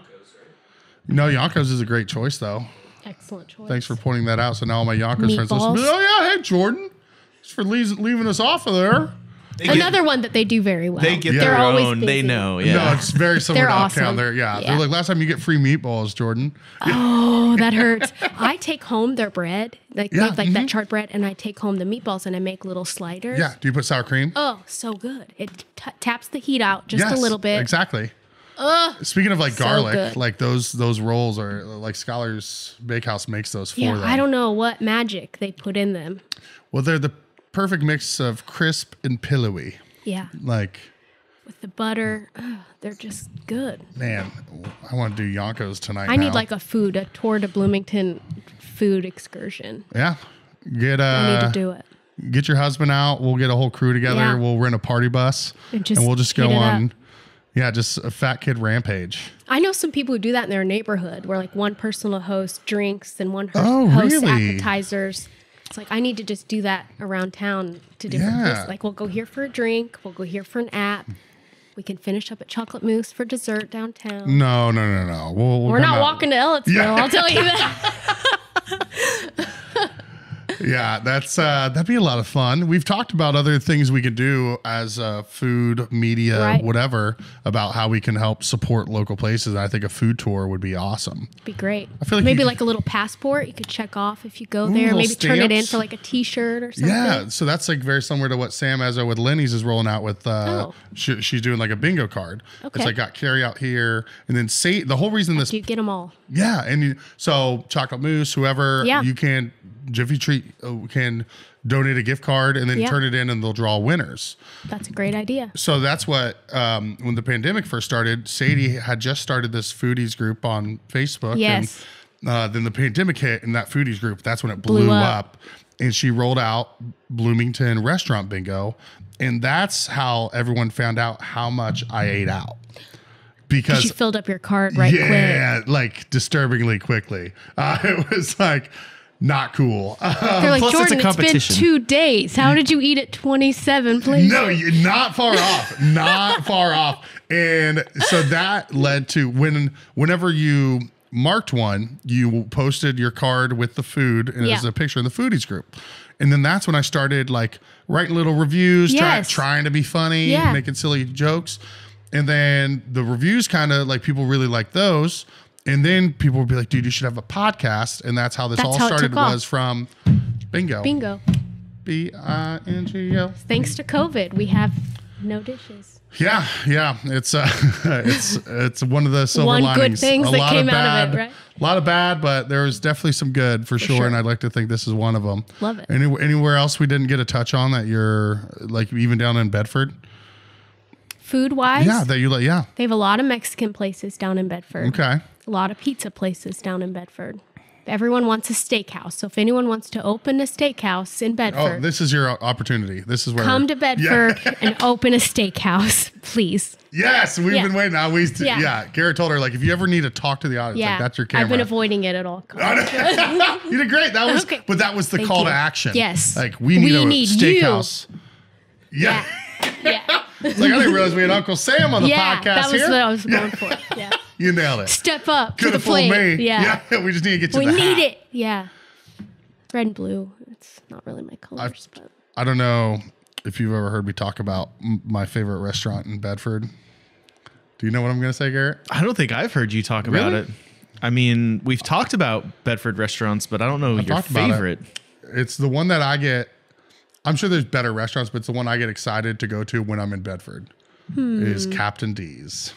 Speaker 1: Yonkos is a great choice though.
Speaker 3: Excellent choice.
Speaker 1: Thanks for pointing that out. So now all my Yonkers friends listen. Oh yeah, hey Jordan, thanks for leaving us off of there.
Speaker 3: Another one that they do very well.
Speaker 4: They get their own. They know. Yeah.
Speaker 1: No, it's very similar to Uptown.
Speaker 3: Awesome.
Speaker 1: They're like, last time you get free meatballs, Jordan.
Speaker 3: Oh, that hurts. I take home their bread, like that charred bread, and I take home the meatballs and I make little sliders.
Speaker 1: Yeah. Do you put sour cream?
Speaker 3: Oh, so good. It taps the heat out just a little bit.
Speaker 1: Exactly. Speaking of garlic, like those rolls are like Scholar's Bakehouse makes those for them.
Speaker 3: I don't know what magic they put in them.
Speaker 1: Well, they're the perfect mix of crisp and pillowy.
Speaker 3: Yeah. With the butter, they're just good. Man,
Speaker 1: I want to do Yonkos tonight.
Speaker 3: I need like a tour to Bloomington food excursion.
Speaker 1: Yeah.
Speaker 3: I need to do it.
Speaker 1: Get your husband out. We'll get a whole crew together. Yeah. We'll rent a party bus and we'll just go on. Yeah, just a fat kid rampage.
Speaker 3: I know some people who do that in their neighborhood where like one person will host drinks and one hosts appetizers. It's like I need to just do that around town to different places. Like we'll go here for a drink. We'll go here for an app. We can finish up at Chocolate Moose for dessert downtown.
Speaker 1: No.
Speaker 3: We're not walking to Ellettsville, I'll tell you that.
Speaker 1: Yeah, that'd be a lot of fun. We've talked about other things we could do as food, media, whatever, about how we can help support local places. I think a food tour would be awesome.
Speaker 3: Be great.
Speaker 1: I feel like
Speaker 3: maybe like a little passport you could check off if you go there. Maybe turn it in for like a T-shirt or something.
Speaker 1: Yeah, so that's like very similar to what Sam Ezzo with Lenny's is rolling out with. She's doing like a bingo card. Okay. It's like got carry out here, and then the whole reason this.
Speaker 3: You get them all.
Speaker 1: Yeah, and so Chocolate Moose, whoever you can. Jiffy Treat can donate a gift card and then turn it in and they'll draw winners.
Speaker 3: That's a great idea.
Speaker 1: So that's what, when the pandemic first started, Sadie had just started this foodies group on Facebook.
Speaker 3: Yes.
Speaker 1: And then the pandemic hit and that foodies group, that's when it blew up. And she rolled out Bloomington restaurant bingo. And that's how everyone found out how much I ate out. Because
Speaker 3: you filled up your card quick.
Speaker 1: Yeah, like disturbingly quickly. It was like... not cool.
Speaker 3: They're like, Jordan, it's been 2 days. How did you eat at 27 places?
Speaker 1: No, not far off. Not far off. And so that led to whenever you marked one, you posted your card with the food and it was a picture in the foodies group. And then that's when I started like writing little reviews, trying to be funny, making silly jokes. And then the reviews kind of like people really like those. And then people would be like, dude, you should have a podcast. And that's how this all started was from bingo.
Speaker 3: Bingo.
Speaker 1: B-I-N-G-O.
Speaker 3: Thanks to COVID, we have no dishes.
Speaker 1: Yeah. It's one of the silver linings.
Speaker 3: Good things that came out of it, right?
Speaker 1: A lot of bad, but there was definitely some good for sure. And I'd like to think this is one of them.
Speaker 3: Love it.
Speaker 1: Anywhere else we didn't get a touch on that you're like even down in Bedford?
Speaker 3: Food wise?
Speaker 1: Yeah, that you like. Yeah.
Speaker 3: They have a lot of Mexican places down in Bedford.
Speaker 1: Okay.
Speaker 3: A lot of pizza places down in Bedford. Everyone wants a steakhouse. So if anyone wants to open a steakhouse in Bedford.
Speaker 1: Oh, this is your opportunity. This is where.
Speaker 3: Come to Bedford and open a steakhouse, please.
Speaker 1: Yes, we've been waiting. Garrett told her, like, if you ever need to talk to the audience, like, that's your camera.
Speaker 3: I've been avoiding it at all costs.
Speaker 1: You did great. That was, but that was the call to action.
Speaker 3: Yes.
Speaker 1: Like, we need a steakhouse. Yeah. It's like, I didn't realize we had Uncle Sam on the podcast
Speaker 3: that was
Speaker 1: here.
Speaker 3: what I was going for. Yeah.
Speaker 1: You nailed it.
Speaker 3: Step up
Speaker 1: Could
Speaker 3: to the
Speaker 1: have fooled
Speaker 3: plate.
Speaker 1: me.
Speaker 3: Yeah.
Speaker 1: We just need to get you
Speaker 3: we
Speaker 1: the hat.
Speaker 3: We need it. Yeah. Red and blue. It's not really my colors. But
Speaker 1: I don't know if you've ever heard me talk about my favorite restaurant in Bedford. Do you know what I'm going to say, Garrett?
Speaker 4: I don't think I've heard you talk about it. I mean, we've talked about Bedford restaurants, but I don't know your favorite.
Speaker 1: It's the one that I get. I'm sure there's better restaurants, but it's the one I get excited to go to when I'm in Bedford. Is Captain D's.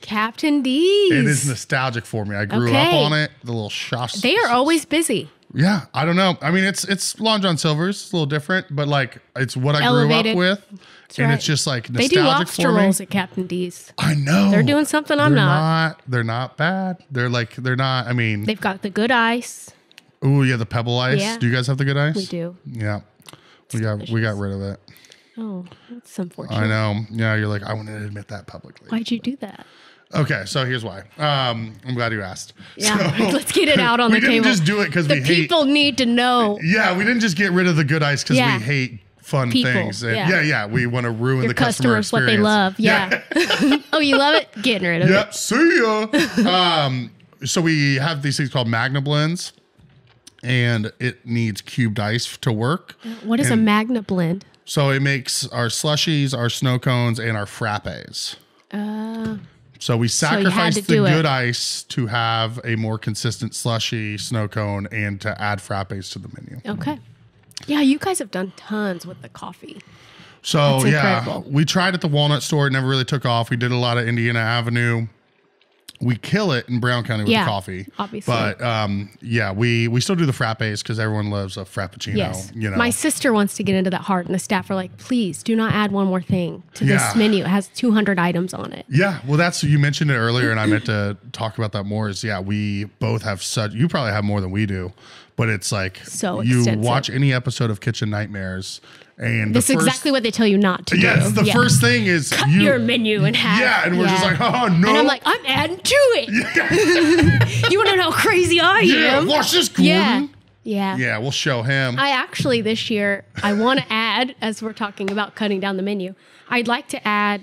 Speaker 3: Captain D's.
Speaker 1: It is nostalgic for me. I grew up on it. The little shops.
Speaker 3: They are always busy.
Speaker 1: Yeah, I don't know. I mean, it's Long John Silver's. It's a little different, but like it's what I grew up with, and it's just like nostalgic
Speaker 3: they do lobster
Speaker 1: for me.
Speaker 3: rolls at Captain D's.
Speaker 1: I know
Speaker 3: they're doing something I'm not.
Speaker 1: They're not bad. They're not. I mean,
Speaker 3: they've got the good ice.
Speaker 1: Oh yeah, the pebble ice. Yeah. Do you guys have the good ice?
Speaker 3: We do.
Speaker 1: Yeah, we got rid of it.
Speaker 3: Oh, that's unfortunate.
Speaker 1: I know. Yeah, you're like, I wouldn't admit that publicly.
Speaker 3: Why'd you do that?
Speaker 1: Okay, so here's why. I'm glad you asked.
Speaker 3: Yeah, so, let's get it out on the table.
Speaker 1: We didn't just do it because we hate.
Speaker 3: The people need to know.
Speaker 1: Yeah, we didn't just get rid of the good ice because we hate fun things. And we want to ruin the customer experience.
Speaker 3: What they love. Yeah. Oh, you love it? Getting rid of it.
Speaker 1: Yep. See ya. So we have these things called Magna blends, and it needs cubed ice to work.
Speaker 3: What is a Magna blend?
Speaker 1: So it makes our slushies, our snow cones, and our frappes. So we sacrificed the good ice to have a more consistent slushy, snow cone, and to add frappes to the menu.
Speaker 3: Okay. Yeah, you guys have done tons with the coffee.
Speaker 1: So we tried at the Walnut store. It never really took off. We did a lot of Indiana Avenue. We kill it in Brown County with the coffee.
Speaker 3: Obviously.
Speaker 1: But we still do the frappes because everyone loves a frappuccino.
Speaker 3: Yes.
Speaker 1: You know.
Speaker 3: My sister wants to get into that hard, and the staff are like, please do not add one more thing to this menu. It has 200 items on it. Yeah.
Speaker 1: Well, you mentioned it earlier, and I meant to talk about that more we both have you probably have more than we do, but it's like
Speaker 3: so
Speaker 1: you
Speaker 3: extensive.
Speaker 1: Watch any episode of Kitchen Nightmares. And
Speaker 3: this is exactly what they tell you not to do.
Speaker 1: Yes, the first thing is
Speaker 3: cut your menu in half.
Speaker 1: Yeah, and we're just like, oh no.
Speaker 3: And I'm like, I'm adding to it. You want to know how crazy I am?
Speaker 1: Yeah, watch this, Gordon.
Speaker 3: Yeah.
Speaker 1: Yeah, we'll show him.
Speaker 3: I actually this year I want to add, as we're talking about cutting down the menu, I'd like to add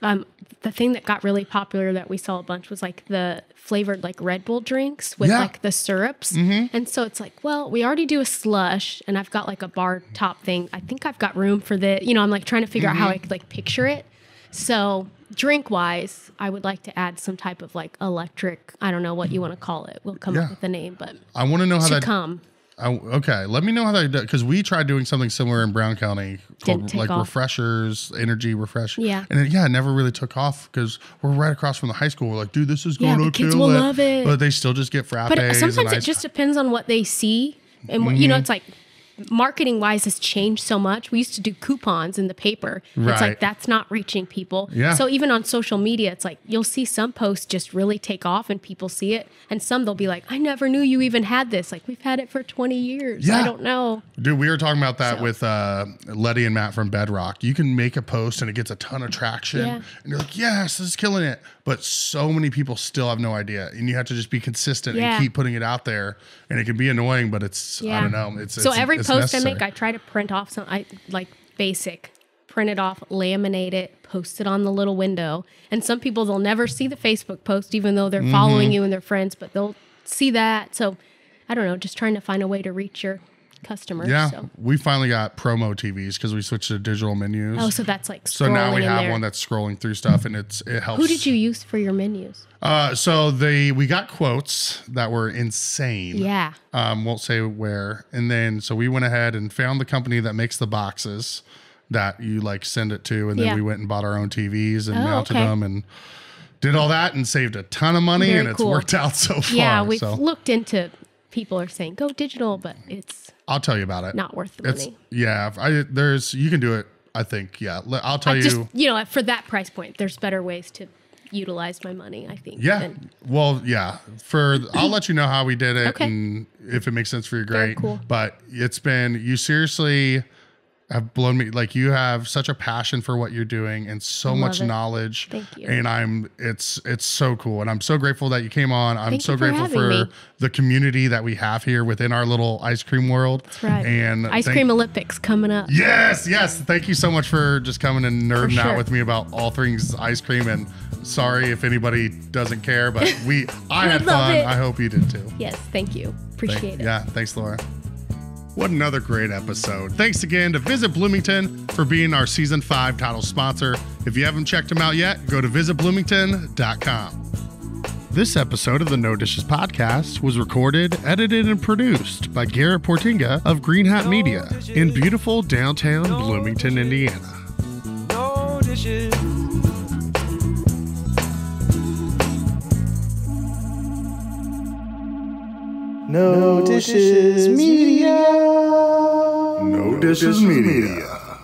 Speaker 3: the thing that got really popular that we saw a bunch was like the flavored like Red Bull drinks with like the syrups. Mm-hmm. And so it's like, well, we already do a slush and I've got like a bar top thing. I think I've got room for the, I'm like trying to figure out how I could like picture it. So drink wise, I would like to add some type of like electric, I don't know what you want to call it. We'll come up with the name, but
Speaker 1: I want to know how that
Speaker 3: come.
Speaker 1: Okay, let me know how that does, because we tried doing something similar in Brown County called like refreshers, energy refresh.
Speaker 3: Yeah.
Speaker 1: And it never really took off because we're right across from the high school. We're like, dude, this is going to
Speaker 3: kids will love it.
Speaker 1: But they still just get frappes.
Speaker 3: But sometimes it just depends on what they see. And, it's like marketing wise has changed so much. We used to do coupons in the paper.
Speaker 1: Right.
Speaker 3: It's like that's not reaching people.
Speaker 1: Yeah.
Speaker 3: So even on social media, it's like you'll see some posts just really take off and people see it. And some they'll be like, I never knew you even had this. Like we've had it for 20 years.
Speaker 1: Yeah.
Speaker 3: I don't know.
Speaker 1: Dude, we were talking about that with Letty and Matt from Bedrock. You can make a post and it gets a ton of traction. Yeah. And you're like, yes, this is killing it. But so many people still have no idea. And you have to just be consistent and keep putting it out there. And it can be annoying, but it's, I don't know.
Speaker 3: Every post
Speaker 1: necessary.
Speaker 3: I make, I try to print off some, basic, print it off, laminate it, post it on the little window. And some people, they'll never see the Facebook post, even though they're following you and they're friends, but they'll see that. So I don't know, just trying to find a way to reach your customers.
Speaker 1: Yeah, we finally got promo TVs because we switched to digital menus.
Speaker 3: Oh, so that's like
Speaker 1: so now we have one that's scrolling through stuff and it helps.
Speaker 3: Who did you use for your menus?
Speaker 1: We got quotes that were insane.
Speaker 3: Yeah.
Speaker 1: Won't say where. And then so we went ahead and found the company that makes the boxes that you like send it to. And then we went and bought our own TVs and mounted them and did all that and saved a ton of money.
Speaker 3: Very
Speaker 1: and it's
Speaker 3: cool.
Speaker 1: worked out so far.
Speaker 3: Yeah, we've looked into, people are saying go digital, but it's
Speaker 1: I'll tell you about it.
Speaker 3: Not worth the money.
Speaker 1: Yeah, you can do it. I think, yeah. I'll tell you.
Speaker 3: Just, for that price point, there's better ways to utilize my money, I think.
Speaker 1: Yeah. Well, yeah. I'll let you know how we did it and if it makes sense for you, great.
Speaker 3: Very cool.
Speaker 1: But you seriously have blown me. Like, you have such a passion for what you're doing and so much knowledge.
Speaker 3: Thank you.
Speaker 1: And it's so cool. And I'm so grateful that you came on. I'm so grateful for the community that we have here within our little ice cream world.
Speaker 3: That's right.
Speaker 1: And
Speaker 3: Ice Cream Olympics coming up.
Speaker 1: Yes. Thank you so much for just coming and nerding out with me about all things ice cream. And sorry if anybody doesn't care, but I had fun. I hope you did too.
Speaker 3: Yes. Thank you. Appreciate it.
Speaker 1: Yeah. Thanks, Laura. What another great episode. Thanks again to Visit Bloomington for being our Season 5 title sponsor. If you haven't checked them out yet, go to visitbloomington.com. This episode of the No Dishes Podcast was recorded, edited, and produced by Garrett Portinga of Green Hat Media in beautiful downtown Bloomington, Indiana.
Speaker 2: No dishes.
Speaker 6: No Dishes Media.
Speaker 1: No Dishes Media.